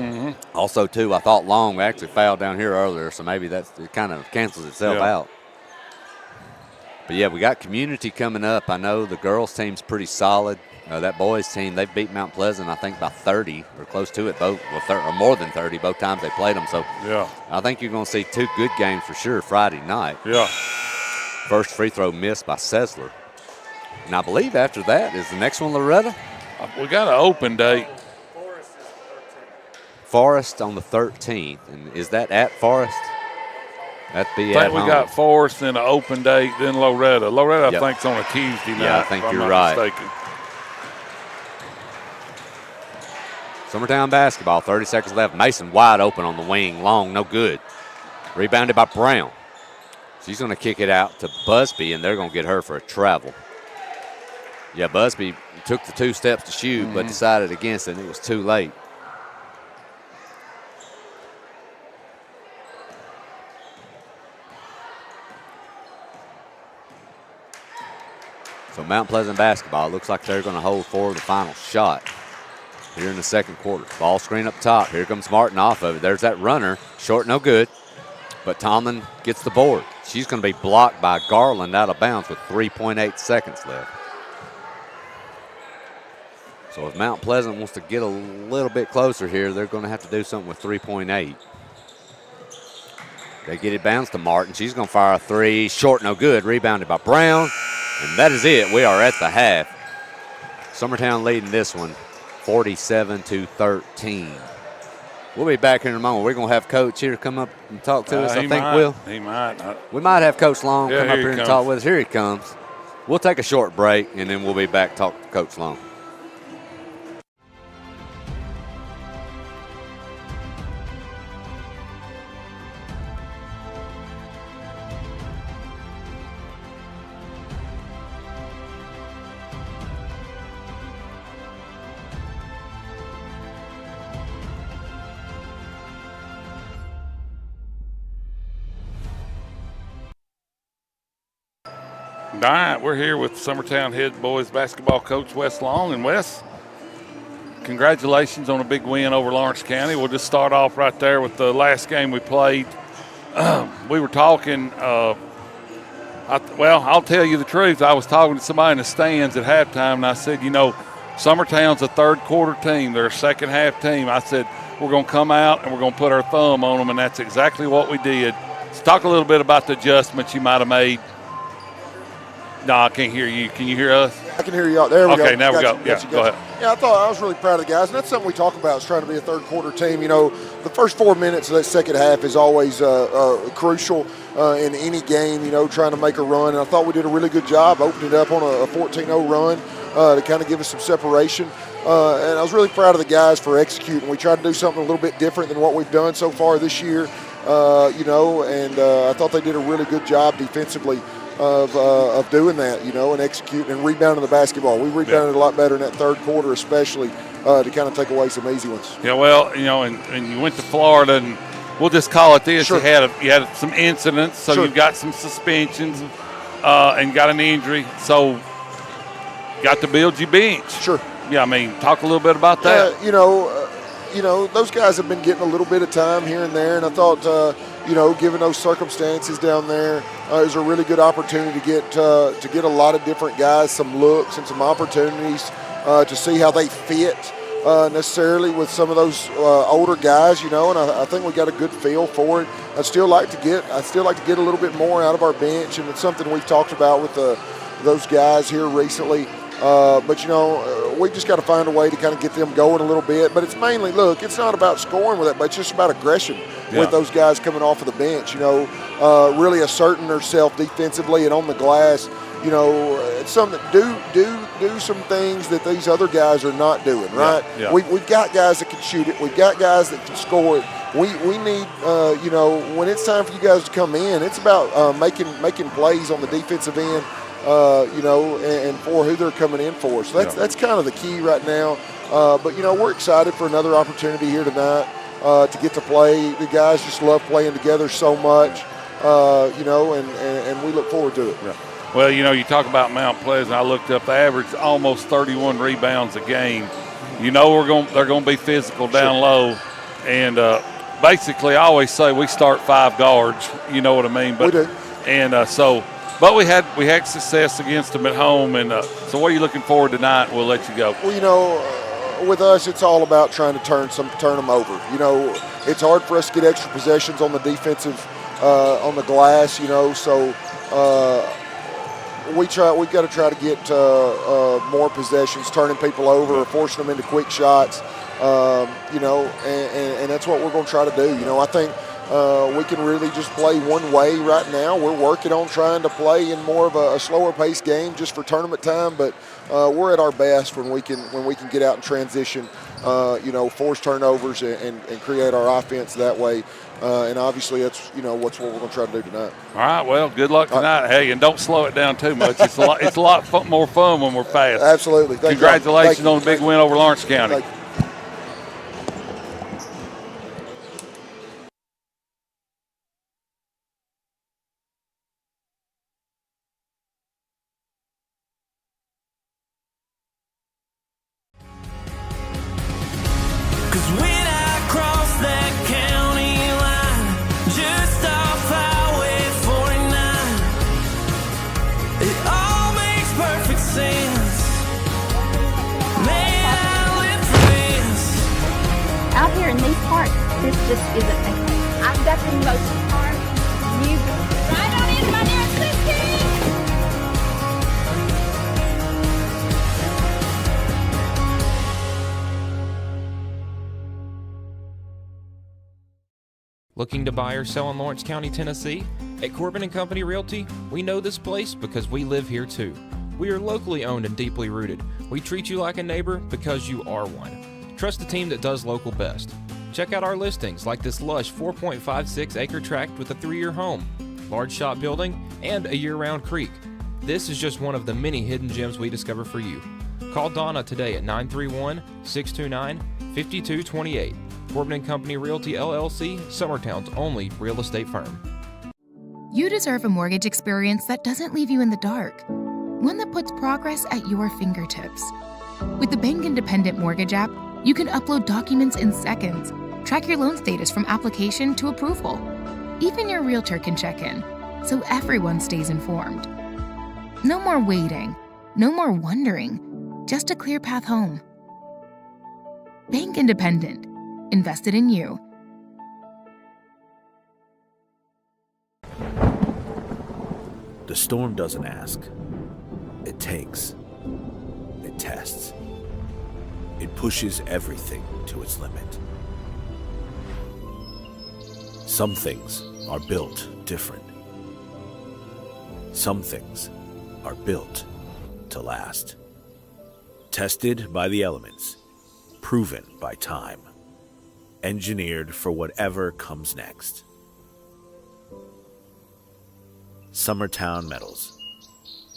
also, too, I thought Long actually fouled down here earlier, so maybe it kind of cancels itself out. But, yeah, we got community coming up. I know the girls' team's pretty solid. That boys' team, they've beat Mount Pleasant, I think, by 30 or close to it, both, or more than 30 both times they played them. So I think you're going to see two good games for sure Friday night. Yeah. First free throw missed by Sessler. And I believe after that is the next one Loretta. We got an open date. Forest on the 13th. And is that at Forest? That'd be I at think we home. got Forest, then an open date, then Loretta. Loretta, I think, is on a Tuesday night. Yeah, I think if I'm you're not right. mistaken. Summertown basketball, 30 seconds left. Mason wide open on the wing. Long, no good. Rebounded by Brown. She's going to kick it out to Busby, and they're going to get her for a travel. Yeah, Busby took the 2 steps to shoot, but decided against it, and it was too late. So Mount Pleasant basketball looks like they're going to hold for the final shot here in the second quarter. Ball screen up top. Here comes Martin off of it. There's that runner. Short, no good. But Tomlin gets the board. She's going to be blocked by Garland out of bounds with 3.8 seconds left. So if Mount Pleasant wants to get a little bit closer here, they're going to have to do something with 3.8. They get it bounced to Martin. She's going to fire a three. Short, no good. Rebounded by Brown. And that is it. We are at the half. Summertown leading this one 47-13. We'll be back here in a moment. We're going to have Coach here come up and talk to us. I think we'll. He might. We might have Coach Long come up here here he and talk with us. Here he comes. We'll take a short break, and then we'll be back to talk to Coach Long. All right, we're here with Summertown head boys basketball coach Wes Long. And Wes, congratulations on a big win over Lawrence County. We'll just start off right there with the last game we played. we were talking. I'll tell you the truth. I was talking to somebody in the stands at halftime, and I said, Summertown's a third-quarter team. They're a second-half team. I said, we're going to come out and we're going to put our thumb on them, and that's exactly what we did. So talk a little bit about the adjustments you might have made. No, I can't hear you. Can you hear us? I can hear you. There we go. Okay, now we go. Gotcha. Go ahead. Yeah, I was really proud of the guys, and that's something we talk about is trying to be a third-quarter team. The first 4 minutes of that second half is always crucial in any game, trying to make a run. And I thought we did a really good job opening it up on a 14-0 run to kind of give us some separation. And I was really proud of the guys for executing. We tried to do something a little bit different than what we've done so far this year, and I thought they did a really good job defensively of doing that, and executing and rebounding the basketball. We rebounded a lot better in that third quarter, especially to kind of take away some easy ones. Yeah, well, and you went to Florida, and we'll just call it this. Sure. You had some incidents, so Sure. you've got some suspensions and got an injury, so got to build your bench. Sure. Yeah, talk a little bit about that. Those guys have been getting a little bit of time here and there, and I thought, given those circumstances down there, it was a really good opportunity to get a lot of different guys some looks and some opportunities to see how they fit necessarily with some of those older guys, and I think we got a good feel for it. I still like to get a little bit more out of our bench, and it's something we've talked about with those guys here recently. But we just got to find a way to kind of get them going a little bit. But it's mainly, it's not about scoring with it, but it's just about aggression with those guys coming off of the bench. Really asserting themselves defensively and on the glass. It's something that do some things that these other guys are not doing. Right? Yeah. We've got guys that can shoot it. We've got guys that can score it. We need, when it's time for you guys to come in, it's about making plays on the defensive end. And for who they're coming in for. So that's kind of the key right now. But we're excited for another opportunity here tonight to get to play. The guys just love playing together so much, and we look forward to it. Yeah. Well, you talk about Mount Pleasant. I looked up the average, almost 31 rebounds a game. They're going to be physical down low, and basically, I always say we start 5 guards. You know what I mean? But, we do. And But we had success against them at home, and so what are you looking forward tonight? We'll let you go. Well, with us, it's all about trying to turn them over. It's hard for us to get extra possessions on the defensive, on the glass. So we've got to try to get more possessions, turning people over or forcing them into quick shots. And that's what we're going to try to do. I think. We can really just play one way right now. We're working on trying to play in more of a slower paced game just for tournament time, but we're at our best when we can get out and transition, force turnovers and create our offense that way. And obviously that's what we're going to try to do tonight. All right. Well, good luck tonight. Hey, and don't slow it down too much. It's a lot more fun when we're fast. Absolutely. Congratulations on the big win over Lawrence County. Thank you. Out here in these parts, this just isn't okay. I've got the most part. You right on in, my dear sister. Looking to buy or sell in Lawrence County, Tennessee? At Corbin & Company Realty, we know this place because we live here too. We are locally owned and deeply rooted. We treat you like a neighbor because you are one. Trust the team that does local best. Check out our listings like this lush 4.56 acre tract with a 3-year home, large shop building, and a year-round creek. This is just one of the many hidden gems we discover for you. Call Donna today at 931-629-5228. Corbin & Company Realty LLC, Summertown's only real estate firm. You deserve a mortgage experience that doesn't leave you in the dark. One that puts progress at your fingertips. With the Bank Independent Mortgage app, you can upload documents in seconds, track your loan status from application to approval, Even your realtor can check in, so everyone stays informed. No more waiting, no more wondering, just a clear path home. Bank Independent, invested in you. The storm doesn't ask. It takes. It tests. It pushes everything to its limit. Some things are built different. Some things are built to last. Tested by the elements. Proven by time. Engineered for whatever comes next. Summertown Metals.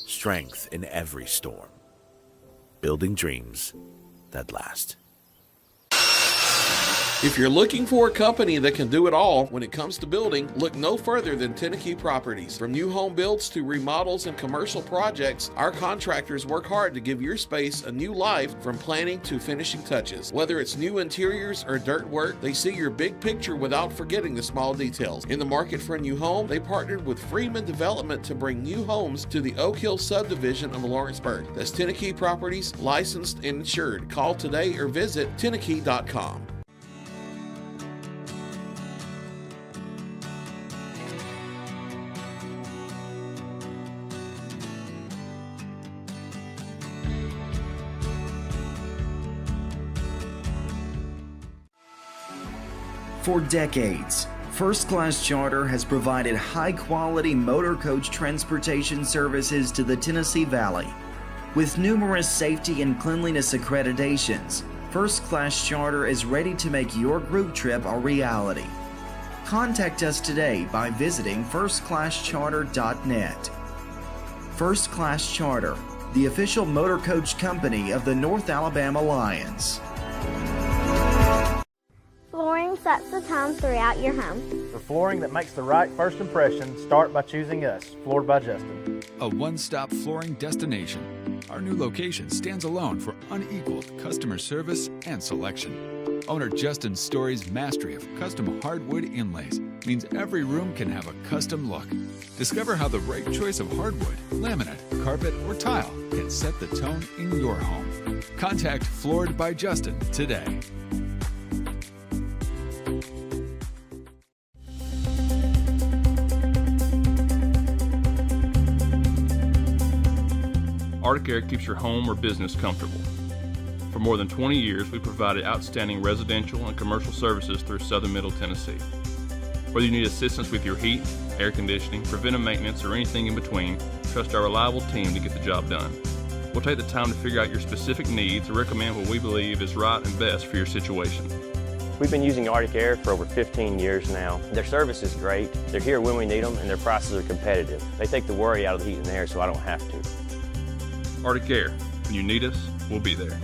Strength in every storm. Building dreams that last. If you're looking for a company that can do it all when it comes to building, look no further than Tenakee Properties. From new home builds to remodels and commercial projects, our contractors work hard to give your space a new life from planning to finishing touches. Whether it's new interiors or dirt work, they see your big picture without forgetting the small details. In the market for a new home, they partnered with Freeman Development to bring new homes to the Oak Hill subdivision of Lawrenceburg. That's Tenakee Properties, licensed and insured. Call today or visit Tenakee.com. For decades, First Class Charter has provided high-quality motor coach transportation services to the Tennessee Valley. With numerous safety and cleanliness accreditations, First Class Charter is ready to make your group trip a reality. Contact us today by visiting firstclasscharter.net. First Class Charter, the official motor coach company of the North Alabama Lions. Flooring sets the tone throughout your home. For flooring that makes the right first impression, start by choosing us, Floored by Justin. A one-stop flooring destination. Our new location stands alone for unequaled customer service and selection. Owner Justin Story's mastery of custom hardwood inlays means every room can have a custom look. Discover how the right choice of hardwood, laminate, carpet, or tile can set the tone in your home. Contact Floored by Justin today. Arctic Air keeps your home or business comfortable. For more than 20 years, we've provided outstanding residential and commercial services through southern Middle Tennessee. Whether you need assistance with your heat, air conditioning, preventive maintenance, or anything in between, trust our reliable team to get the job done. We'll take the time to figure out your specific needs and recommend what we believe is right and best for your situation. We've been using Arctic Air for over 15 years now. Their service is great, they're here when we need them, and their prices are competitive. They take the worry out of the heat and air so I don't have to. Arctic Air. When you need us, we'll be there.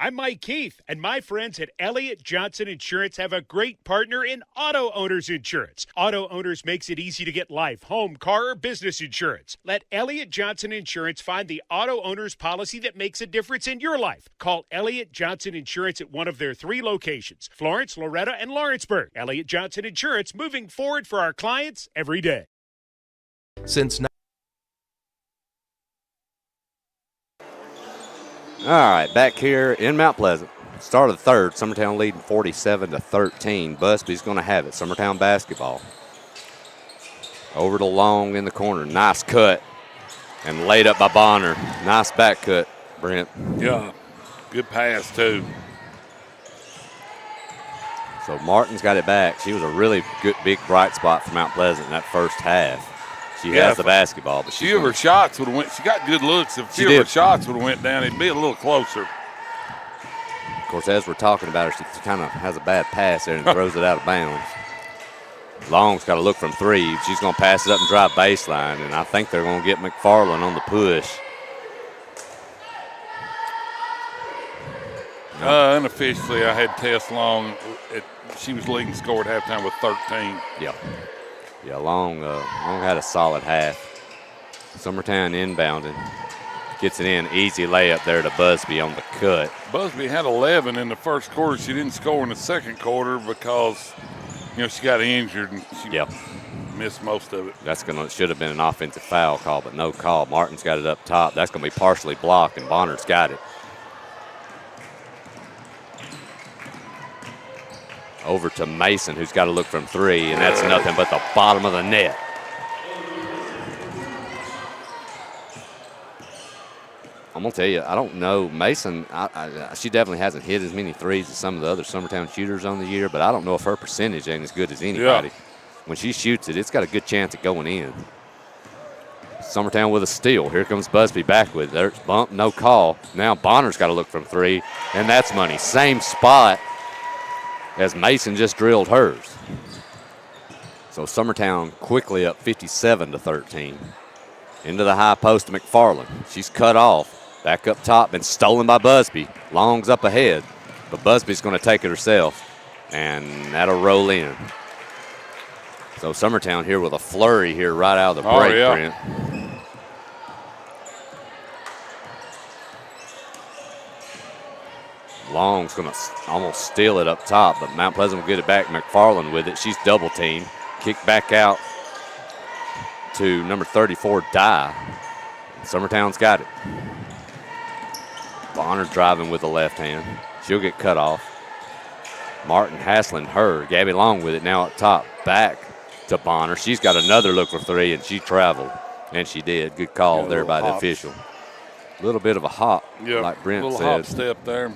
I'm Mike Keith, and my friends at Elliott Johnson Insurance have a great partner in Auto Owners Insurance. Auto Owners makes it easy to get life, home, car, or business insurance. Let Elliott Johnson Insurance find the Auto Owners policy that makes a difference in your life. Call Elliott Johnson Insurance at one of their 3 locations, Florence, Loretta, and Lawrenceburg. Elliott Johnson Insurance, moving forward for our clients every day. All right, back here in Mount Pleasant. Start of the third, Summertown leading 47-13. Busby's going to have it. Summertown basketball. Over to Long in the corner. Nice cut. And laid up by Bonner. Nice back cut, Brent. Yeah, good pass, too. So Martin's got it back. She was a really good, big, bright spot for Mount Pleasant in that first half. She has the basketball, but a few of her shots would have went. She got good looks. If a few of her shots would have went down, it'd be a little closer. Of course, as we're talking about her, she kind of has a bad pass there and throws it out of bounds. Long's got to look from 3. She's going to pass it up and drive baseline, and I think they're going to get McFarland on the push. Unofficially, I had Tess Long. She was leading score at halftime with 13. Yeah. Yeah, Long had a solid half. Summertown inbounding. Gets it in. Easy layup there to Busby on the cut. Busby had 11 in the first quarter. She didn't score in the second quarter because, she got injured and she missed most of it. Should have been an offensive foul call, but no call. Martin's got it up top. That's going to be partially blocked, and Bonner's got it. Over to Mason, who's got to look from three, and that's nothing but the bottom of the net. I'm going to tell you, I don't know. Mason, she definitely hasn't hit as many threes as some of the other Summertown shooters on the year, but I don't know if her percentage ain't as good as anybody. Yeah. When she shoots it, it's got a good chance of going in. Summertown with a steal. Here comes Busby back with it. There's bump, no call. Now Bonner's got to look from three, and that's money. Same spot as Mason just drilled hers. So Summertown quickly up 57-13. Into the high post to McFarland. She's cut off. Back up top and stolen by Busby. Long's up ahead, but Busby's going to take it herself, and that'll roll in. So Summertown here with a flurry here right out of the break, Brent. Long's going to almost steal it up top, but Mount Pleasant will get it back. McFarland with it. She's double teamed. Kick back out to number 34, Dye. Summertown's got it. Bonner driving with the left hand. She'll get cut off. Martin hassling her. Gabby Long with it now up top. Back to Bonner. She's got another look for three, and she traveled. And she did. Good call there by the official. A little bit of a hop, like Brent said. A little hop step there.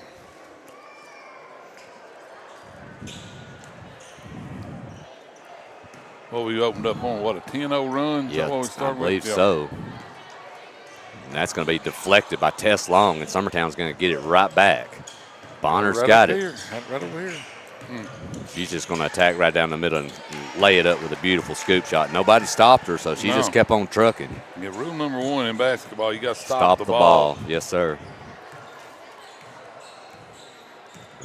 Well, we opened up on, a 10-0 run? Yeah, I believe with? so. And that's going to be deflected by Tess Long, and Summertown's going to get it right back. Bonner's got it. Right over here. She's just going to attack right down the middle and lay it up with a beautiful scoop shot. Nobody stopped her, so she just kept on trucking. Yeah, rule number one in basketball, you got to stop the ball. Yes, sir.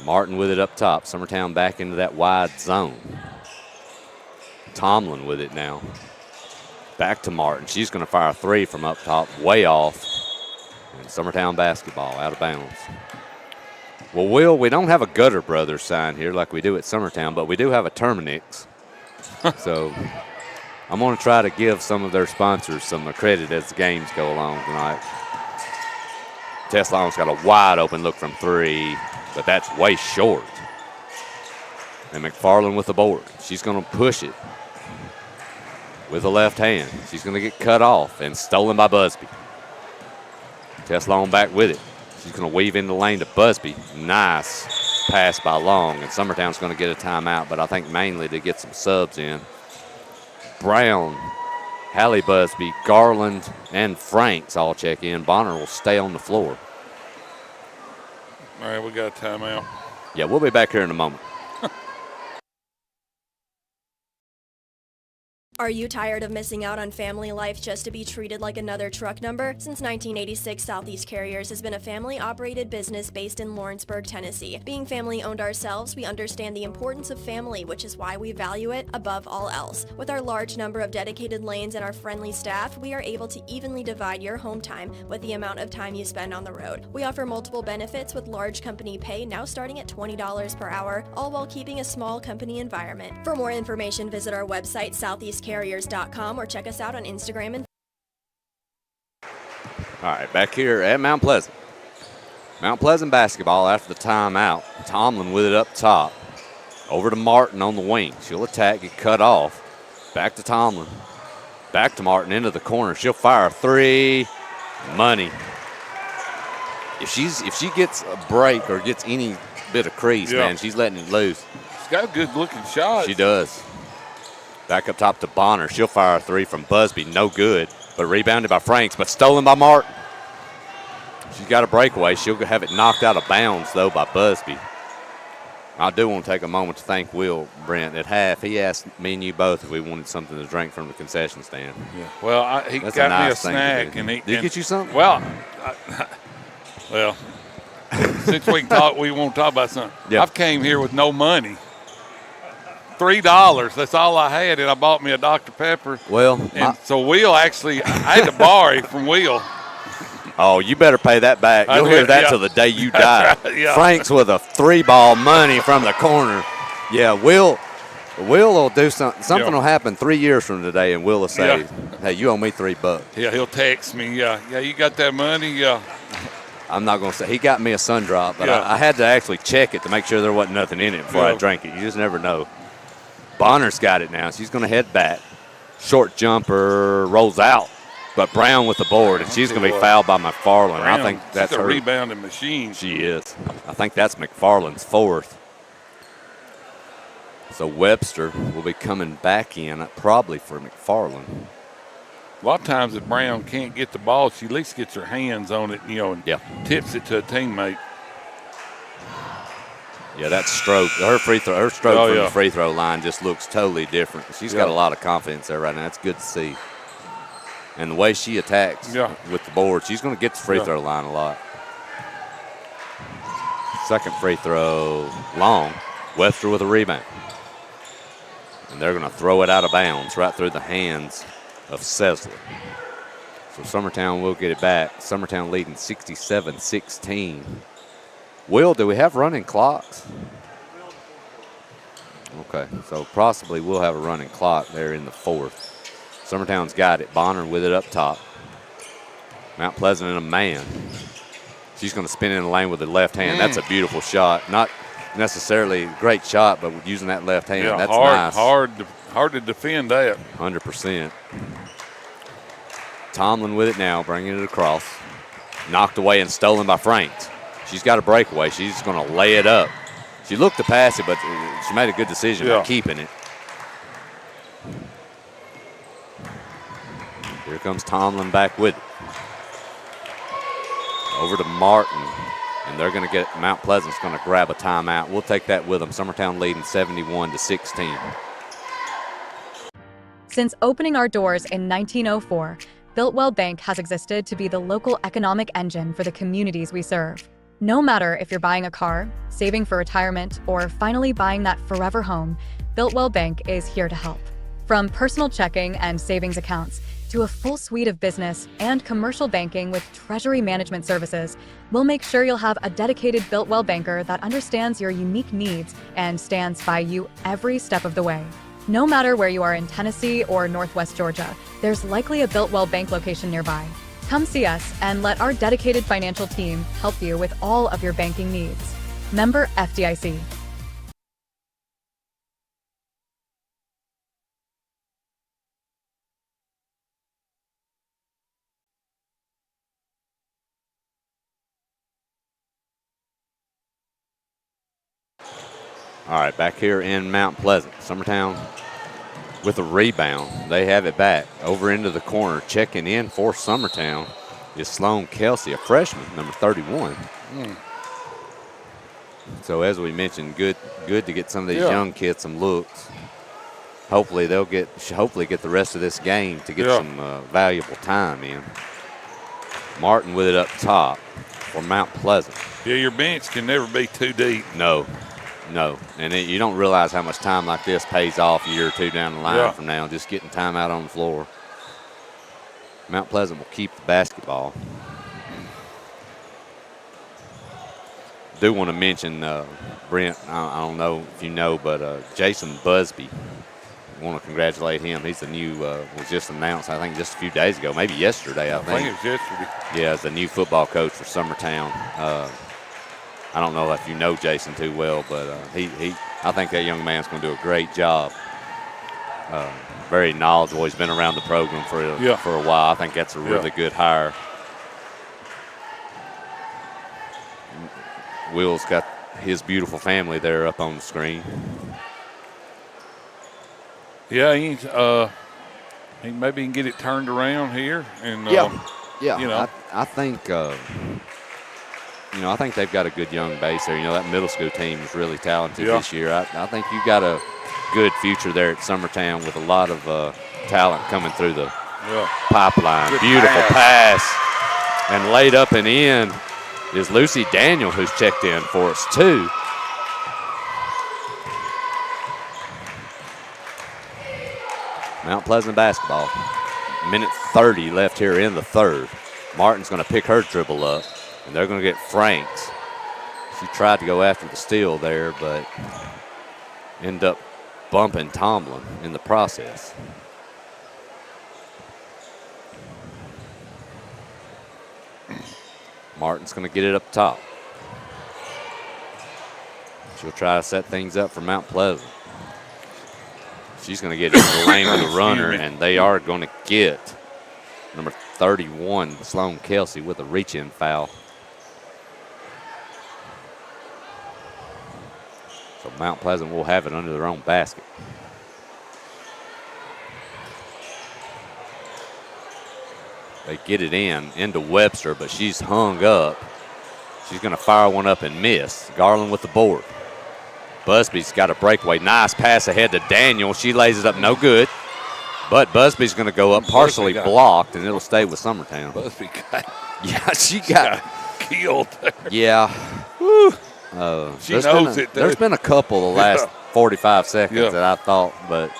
Martin with it up top. Summertown back into that wide zone. Tomlin with it now. Back to Martin. She's going to fire a three from up top, way off. And Summertown basketball out of bounds. Well, Will, we don't have a Gutter Brothers sign here like we do at Summertown, but we do have a Terminix. So I'm going to try to give some of their sponsors some credit as the games go along tonight. Tess Long's got a wide open look from three, but that's way short. And McFarland with the board. She's going to push it with the left hand. She's going to get cut off and stolen by Busby. Tess Long back with it. She's going to weave in the lane to Busby. Nice pass by Long, and Summertown's going to get a timeout, but I think mainly to get some subs in. Brown, Hallie Busby, Garland, and Franks all check in. Bonner will stay on the floor. All right, we got a timeout. Yeah, we'll be back here in a moment. Are you tired of missing out on family life just to be treated like another truck number? Since 1986, Southeast Carriers has been a family-operated business based in Lawrenceburg, Tennessee. Being family-owned ourselves, we understand the importance of family, which is why we value it above all else. With our large number of dedicated lanes and our friendly staff, we are able to evenly divide your home time with the amount of time you spend on the road. We offer multiple benefits with large company pay now starting at $20 per hour, all while keeping a small company environment. For more information, visit our website, southeastcarriers.com, or check us out on Instagram and All right, back here at Mount Pleasant. Mount Pleasant basketball after the timeout. Tomlin with it up top. Over to Martin on the wing. She'll attack, get cut off. Back to Tomlin. Back to Martin into the corner. She'll fire a three. Money. If she gets a break or gets any bit of crease, man, she's letting it loose. She's got a good-looking shot. She does. Back up top to Bonner. She'll fire a three from Busby. No good, but rebounded by Franks, but stolen by Martin. She's got a breakaway. She'll have it knocked out of bounds, though, by Busby. I do want to take a moment to thank Will Brent. At half, he asked me and you both if we wanted something to drink from the concession stand. Yeah. Well, he got me a snack. Did he get you something? Well, since we won't talk about something. Yep. I've came here with no money. $3. That's all I had, and I bought me a Dr. Pepper. Well, and so Will actually, I had to borrow it from Will. Oh, you better pay that back. You'll hear that till the day you die. Right, yeah. Frank's with a 3-ball money from the corner. Yeah, Will will do something. Something will happen 3 years from today, and Will will say, "Hey, you owe me $3." Yeah, he'll text me. Yeah, you got that money? Yeah. I'm not going to say he got me a sun drop, but I had to actually check it to make sure there wasn't nothing in it before I drank it. You just never know. Bonner's got it now. She's going to head back. Short jumper rolls out, but Brown with the board, and she's going to be fouled by McFarland. Brown, I think that's she's a her rebounding machine. She is. I think that's McFarland's 4th. So Webster will be coming back in, probably for McFarland. A lot of times if Brown can't get the ball, she at least gets her hands on it, and tips it to a teammate. Yeah, that stroke, her stroke from the free throw line just looks totally different. She's got a lot of confidence there right now. That's good to see. And the way she attacks with the board, she's going to get the free throw line a lot. Second free throw, long. Webster with a rebound. And they're going to throw it out of bounds right through the hands of Sesler. So Summertown will get it back. Summertown leading 67-16. Will, do we have running clocks? Okay, so possibly we'll have a running clock there in the 4th. Summertown's got it. Bonner with it up top. Mount Pleasant in a man. She's going to spin in the lane with the left hand. That's a beautiful shot. Not necessarily a great shot, but using that left hand, that's nice. Hard to defend that. 100%. Tomlin with it now, bringing it across. Knocked away and stolen by Franks. She's got a breakaway. She's going to lay it up. She looked to pass it, but she made a good decision by keeping it. Here comes Tomlin back with it. Over to Martin, and they're going to get Mount Pleasant's going to grab a timeout. We'll take that with them. Summertown leading 71-16. Since opening our doors in 1904, Builtwell Bank has existed to be the local economic engine for the communities we serve. No matter if you're buying a car, saving for retirement, or finally buying that forever home, Builtwell Bank is here to help. From personal checking and savings accounts to a full suite of business and commercial banking with treasury management services, we'll make sure you'll have a dedicated Builtwell banker that understands your unique needs and stands by you every step of the way. No matter where you are in Tennessee or Northwest Georgia, there's likely a Builtwell Bank location nearby. Come see us and let our dedicated financial team help you with all of your banking needs. Member FDIC. All right, back here in Mount Pleasant. Summertown with a rebound. They have it back over into the corner. Checking in for Summertown is Sloan Kelsey, a freshman, number 31. So as we mentioned, good to get some of these young kids some looks. Hopefully they'll get the rest of this game to get some valuable time in. Martin with it up top for Mount Pleasant. Yeah, your bench can never be too deep. No. And you don't realize how much time like this pays off a year or two down the line from now, just getting time out on the floor. Mount Pleasant will keep the basketball. Do want to mention Brent, I don't know if you know, but Jason Busby, I want to congratulate him. He's the new, was just announced, I think, just a few days ago, maybe yesterday, I think. I think it was yesterday. Yeah, as the new football coach for Summertown. I don't know if you know Jason too well, but I think that young man's going to do a great job. Very knowledgeable. He's been around the program for a while. I think that's a really good hire. Will's got his beautiful family there up on the screen. Yeah, he maybe can get it turned around here. And I think. I think they've got a good young base there. That middle school team is really talented this year. I think you've got a good future there at Summertown with a lot of talent coming through the pipeline. Good beautiful pass. And laid up and in. is Lucy Daniel, who's checked in for us, too. Mount Pleasant basketball. Minute 30 left here in the third. Martin's going to pick her dribble up, and they're going to get Franks. She tried to go after the steal there, but ended up bumping Tomlin in the process. Martin's going to get it up top. She'll try to set things up for Mount Pleasant. She's going to get into the lane with a runner, and they are going to get number 31, Sloan Kelsey, with a reach-in foul. So Mount Pleasant will have it under their own basket. They get it into Webster, but she's hung up. She's going to fire one up and miss. Garland with the board. Busby's got a breakaway. Nice pass ahead to Daniel. She lays it up, no good. But Busby's going to go up partially blocked, and it'll stay with Summertown. Busby got she got killed there. Yeah. She knows it. There's been a couple the last 45 seconds that I thought, but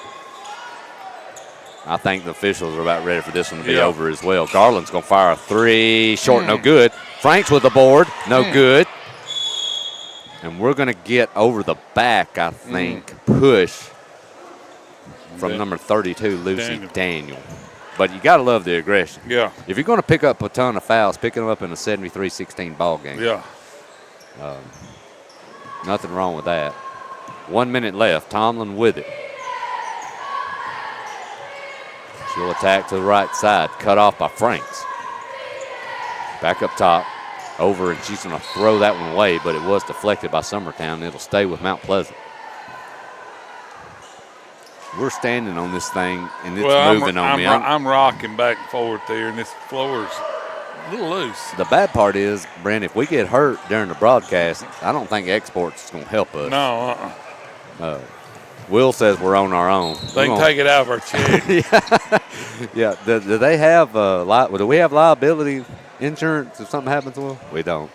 I think the officials are about ready for this one to be over as well. Garland's going to fire a three. Short, no good. Franks with the board, no good. And we're going to get over the back, I think, push from number 32, Lucy Daniel. But you got to love the aggression. Yeah. If you're going to pick up a ton of fouls, pick them up in a 73-16 ball game. Yeah. Nothing wrong with that. 1 minute left. Tomlin with it. She'll attack to the right side. Cut off by Franks. Back up top. Over, and she's going to throw that one away, but it was deflected by Summertown. It'll stay with Mount Pleasant. We're standing on this thing, and it's moving on me. I'm rocking back and forth there, and this floor's a little loose. The bad part is, Brent, if we get hurt during the broadcast, I don't think Exports is going to help us. No, Will says we're on our own. They can take it out of our check. Yeah. Do they have do we have liability insurance if something happens to them? We don't.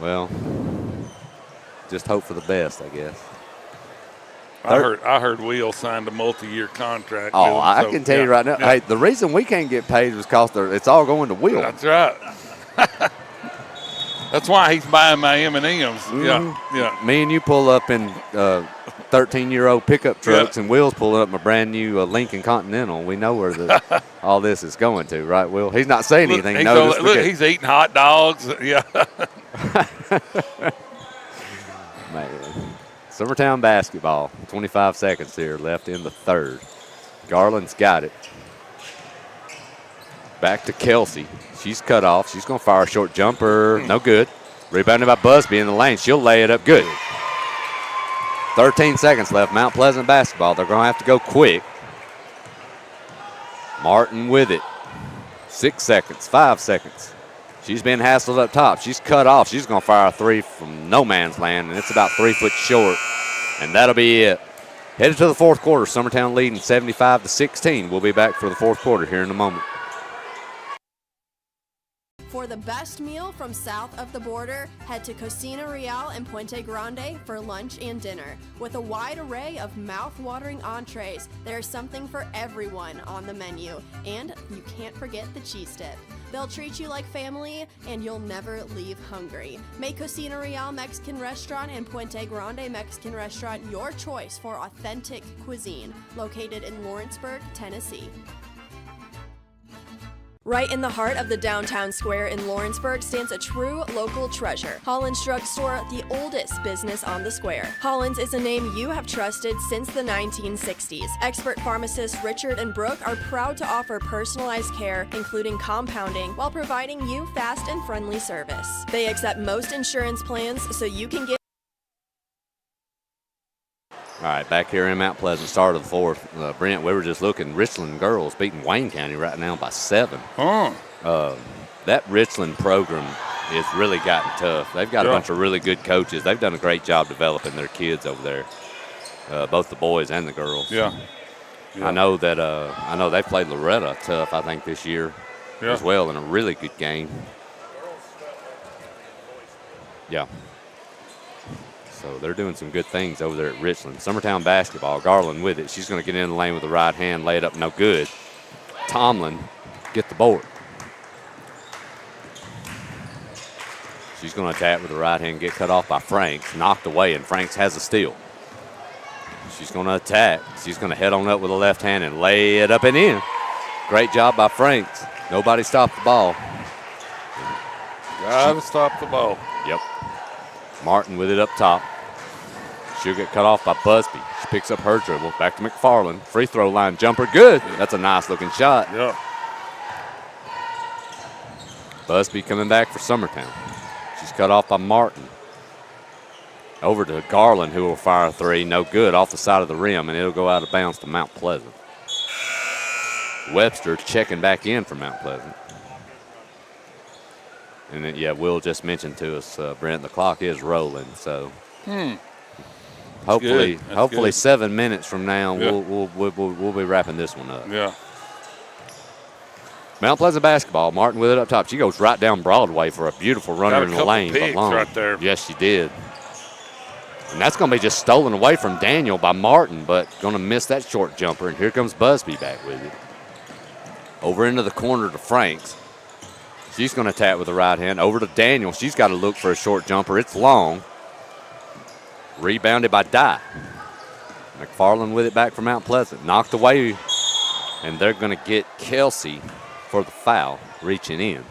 Well, just hope for the best, I guess. I heard Will signed a multi-year contract. Oh, I can tell you right now. Hey, the reason we can't get paid is because it's all going to Will. That's right. That's why he's buying my M&Ms. Mm-hmm. Yeah. Me and you pull up in 13-year-old pickup trucks, and Will's pulling up my brand new Lincoln Continental. We know where all this is going to, right, Will? He's not saying anything. Look, he's eating hot dogs. Yeah. Man. Summertown basketball. 25 seconds here left in the third. Garland's got it. Back to Kelsey. She's cut off. She's going to fire a short jumper. No good. Rebounded by Busby in the lane. She'll lay it up good. 13 seconds left. Mount Pleasant basketball. They're going to have to go quick. Martin with it. 6 seconds. 5 seconds. She's been hassled up top. She's cut off. She's going to fire a three from no man's land, and it's about 3 foot short. And that'll be it. Headed to the fourth quarter. Summertown leading 75-16. We'll be back for the fourth quarter here in a moment. For the best meal from south of the border, head to Cocina Real and Puente Grande for lunch and dinner. With a wide array of mouth-watering entrees, there's something for everyone on the menu. And you can't forget the cheese dip. They'll treat you like family, and you'll never leave hungry. Make Cocina Real Mexican Restaurant and Puente Grande Mexican Restaurant your choice for authentic cuisine, located in Lawrenceburg, Tennessee. Right in the heart of the downtown square in Lawrenceburg stands a true local treasure, Holland's Drugstore, the oldest business on the square. Holland's is a name you have trusted since the 1960s. Expert pharmacists Richard and Brooke are proud to offer personalized care, including compounding, while providing you fast and friendly service. They accept most insurance plans, so you can get All right, back here in Mount Pleasant, start of the fourth. Brent, we were just looking. Richland girls beating Wayne County right now by 7. That Richland program has really gotten tough. They've got a bunch of really good coaches. They've done a great job developing their kids over there, both the boys and the girls. I know that. I know they played Loretta tough, I think, this year as well in a really good game. Yeah. So they're doing some good things over there at Richland. Summertown basketball, Garland with it. She's going to get in the lane with the right hand, lay it up, no good. Tomlin get the board. She's going to attack with the right hand, get cut off by Franks, knocked away, and Franks has a steal. She's going to attack. She's going to head on up with the left hand and lay it up and in. Great job by Franks. Nobody stopped the ball. Got to stop the ball. Yep. Martin with it up top. She'll get cut off by Busby. She picks up her dribble. Back to McFarland. Free throw line jumper. Good. That's a nice looking shot. Yeah. Busby coming back for Summertown. She's cut off by Martin. Over to Garland, who will fire a three. No good. Off the side of the rim, and it'll go out of bounds to Mount Pleasant. Webster checking back in for Mount Pleasant. And then, yeah, Will just mentioned to us, Brent, the clock is rolling. So hopefully, good. 7 minutes from now, Yeah. we'll be wrapping this one up. Yeah. Mount Pleasant basketball. Martin with it up top. She goes right down Broadway for a beautiful runner in the lane. Picks but long. right there. Yes, she did. And that's going to be just stolen away from Daniel by Martin, but going to miss that short jumper. And here comes Busby back with it. Over into the corner to Franks. She's going to tap with the right hand. Over to Daniel. She's got to look for a short jumper. It's long. Rebounded by Dye. McFarland with it back from Mount Pleasant. Knocked away. And they're going to get Kelsey for the foul, reaching in.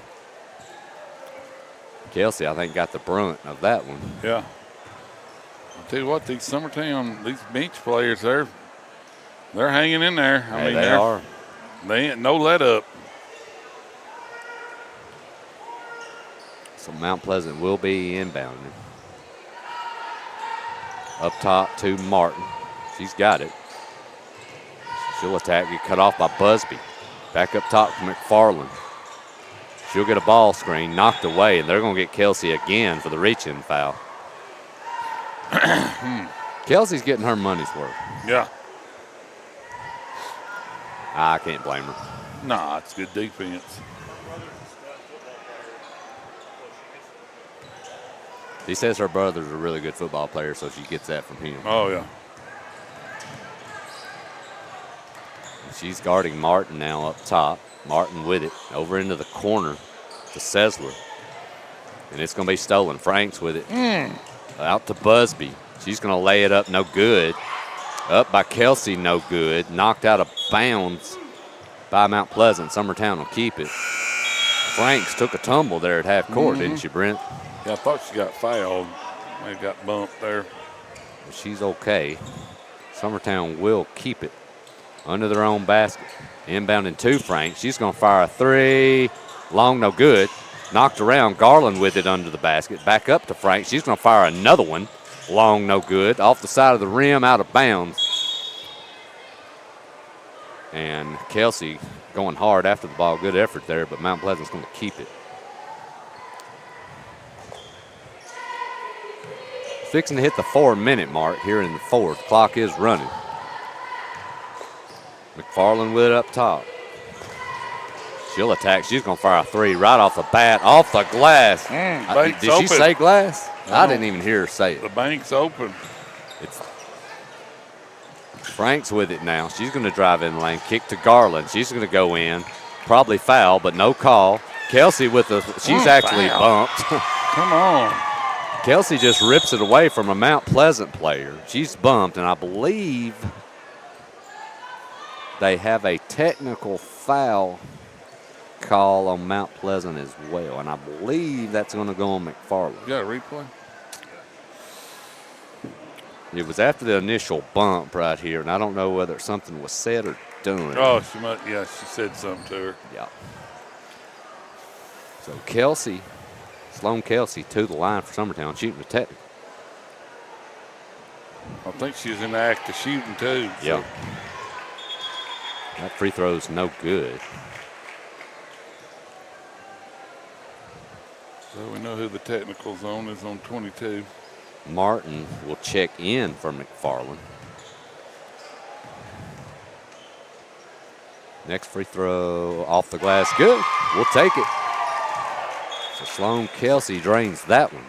Kelsey, I think, got the brunt of that one. Yeah. I'll tell you what, these Summertown, these bench players, they're hanging in there. I mean, they are. They ain't no let up. So Mount Pleasant will be inbounding. Up top to Martin. She's got it. She'll attack, get cut off by Busby. Back up top to McFarland. She'll get a ball screen, knocked away, and they're going to get Kelsey again for the reach-in foul. Kelsey's getting her money's worth. Yeah. I can't blame her. Nah, it's good defense. He says her brother's a really good football player, so she gets that from him. Oh, yeah. She's guarding Martin now up top. Martin with it. Over into the corner to Sessler. And it's going to be stolen. Franks with it. Out to Busby. She's going to lay it up. No good. Up by Kelsey. No good. Knocked out of bounds by Mount Pleasant. Summertown will keep it. Franks took a tumble there at half court, didn't she, Brent? Yeah, I thought she got fouled. They got bumped there. She's okay. Summertown will keep it under their own basket. Inbounding to Franks. She's going to fire a three. Long, no good. Knocked around. Garland with it under the basket. Back up to Franks. She's going to fire another one. Long, no good. Off the side of the rim, out of bounds. And Kelsey going hard after the ball. Good effort there, but Mount Pleasant's going to keep it. Fixing to hit the 4-minute mark here in the fourth. Clock is running. McFarland with it up top. She'll attack. She's going to fire a three right off the bat, off the glass. Did she say glass? I didn't even hear her say it. The bank's open. It's Franks with it now. She's going to drive in the lane. Kick to Garland. She's going to go in. Probably foul, but no call. Kelsey with the, she's actually bumped. Come on. Kelsey just rips it away from a Mount Pleasant player. She's bumped, and I believe they have a technical foul call on Mount Pleasant as well, and I believe that's going to go on McFarland. You got a replay? It was after the initial bump right here, and I don't know whether something was said or done. Oh, she might. Yeah, she said something to her. Yeah. So Kelsey, Sloan Kelsey, to the line for Summertown, shooting a technical. I think she was in the act of shooting too. So. Yeah. That free throw's no good. So we know who the technical zone is on 22. Martin will check in for McFarland. Next free throw off the glass. Good. We'll take it. So Sloan Kelsey drains that one.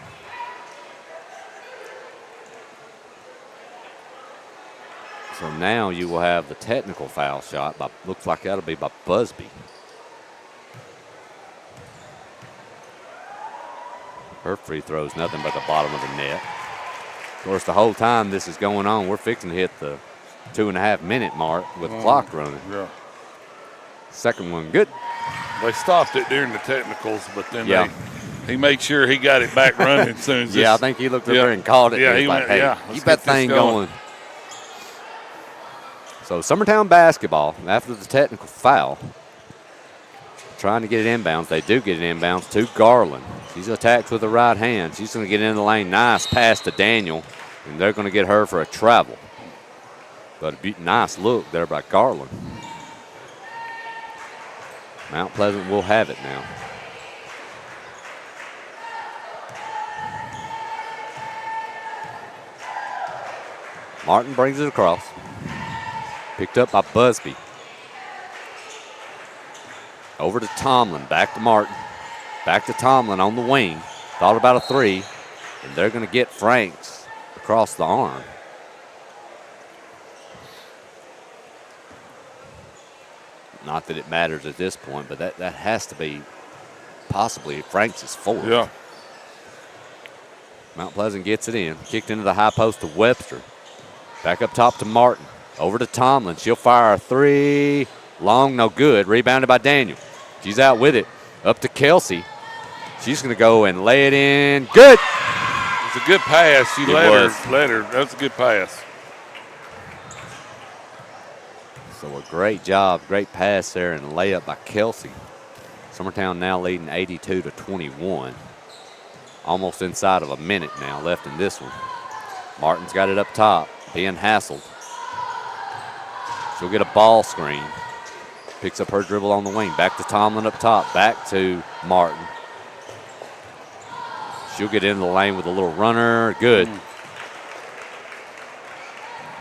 So now you will have the technical foul shot. Looks like that'll be by Busby. Her free throw's nothing but the bottom of the net. Of course, the whole time this is going on, we're fixing to hit the 2.5-minute mark with the clock running. Yeah. Second one, good. They stopped it during the technicals, but then he made sure he got it back running as soon as I think he looked up there and called it. Yeah, he he was like, went, hey, keep that thing going. So Summertown basketball, after the technical foul, trying to get it inbounds. They do get it inbounds to Garland. She's attacked with the right hand. She's going to get in the lane. Nice pass to Daniel, and they're going to get her for a travel. But a nice look there by Garland. Mount Pleasant will have it now. Martin brings it across. Picked up by Busby. Over to Tomlin, back to Martin. Back to Tomlin on the wing. Thought about a three, and they're going to get Franks across the arm. Not that it matters at this point, but that has to be possibly Franks' fourth. Yeah. Mount Pleasant gets it in. Kicked into the high post to Webster. Back up top to Martin. Over to Tomlin. She'll fire a three. Long, no good. Rebounded by Daniel. She's out with it. Up to Kelsey. She's going to go and lay it in. Good. It's a good pass. She let her. That's a good pass. So a great job, great pass there and a layup by Kelsey. Summertown now leading 82-21. Almost inside of a minute now left in this one. Martin's got it up top, being hassled. She'll get a ball screen. Picks up her dribble on the wing. Back to Tomlin up top. Back to Martin. She'll get into the lane with a little runner. Good.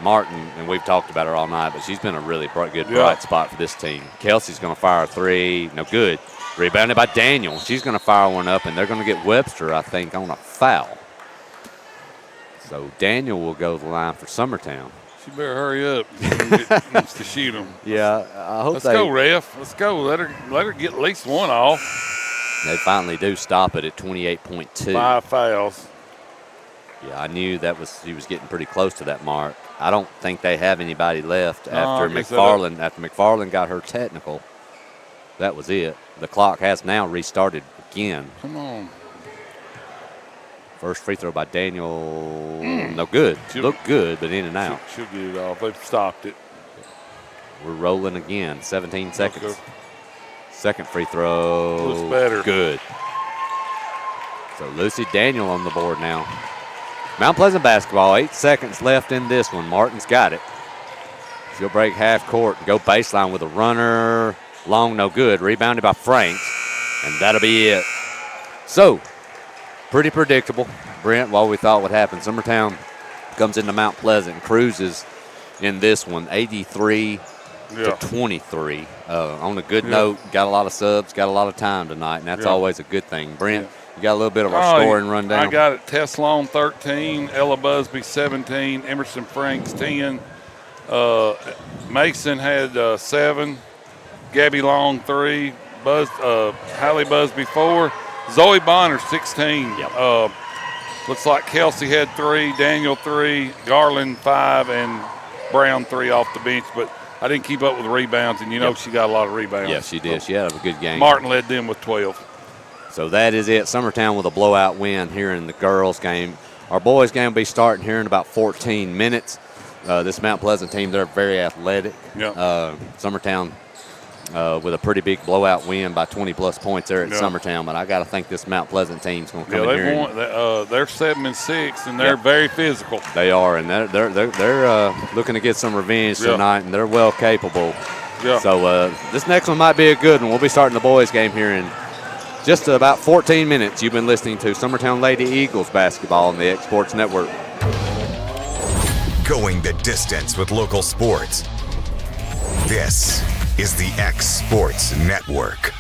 Martin, and we've talked about her all night, but she's been a really good bright spot for this team. Kelsey's going to fire a three. No good. Rebounded by Daniel. She's going to fire one up, and they're going to get Webster, I think, on a foul. So Daniel will go to the line for Summertown. She better hurry up. Wants to shoot them. Yeah, I hope Let's go, ref. Let's go. Let her get at least one off. They finally do stop it at 28.2. 5 fouls. Yeah, I knew he was getting pretty close to that mark. I don't think they have anybody left after McFarland. After McFarland got her technical, that was it. The clock has now restarted again. Come on. First free throw by Daniel. No good. Looked good, but in and out. She'll get it off. They've stopped it. We're rolling again. 17 seconds. Second free throw. Looks better. Good. So Lucy Daniel on the board now. Mount Pleasant basketball, 8 seconds left in this one. Martin's got it. She'll break half court and go baseline with a runner. Long, no good. Rebounded by Franks, and that'll be it. So, pretty predictable. Brent, what we thought would happen. Summertown comes into Mount Pleasant and cruises in this one, 83-23. On a good note, got a lot of subs, got a lot of time tonight, and that's always a good thing. Brent, you got a little bit of our scoring rundown. I got it. Tess Long, 13. Ella Busby, 17. Emerson Franks, 10. Mason had 7. Gabby Long, 3. Hallie Busby, 4. Zoe Bonner, 16. Yep. Looks like Kelsey had 3. Daniel, 3. Garland, 5. And Brown, 3 off the bench. But I didn't keep up with the rebounds, and she got a lot of rebounds. Yes, she did. She had a good game. Martin led them with 12. So that is it. Summertown with a blowout win here in the girls' game. Our boys' game will be starting here in about 14 minutes. This Mount Pleasant team, they're very athletic. Summertown with a pretty big blowout win by 20-plus points there at Summertown. But I got to think this Mount Pleasant team's going to come in here. They're 7-6, and they're very physical. They are, and they're looking to get some revenge tonight, and they're well capable. So this next one might be a good one. We'll be starting the boys' game here in just about 14 minutes. You've been listening to Summertown Lady Eagles basketball on the X Sports Network. Going the distance with local sports. This is the X Sports Network.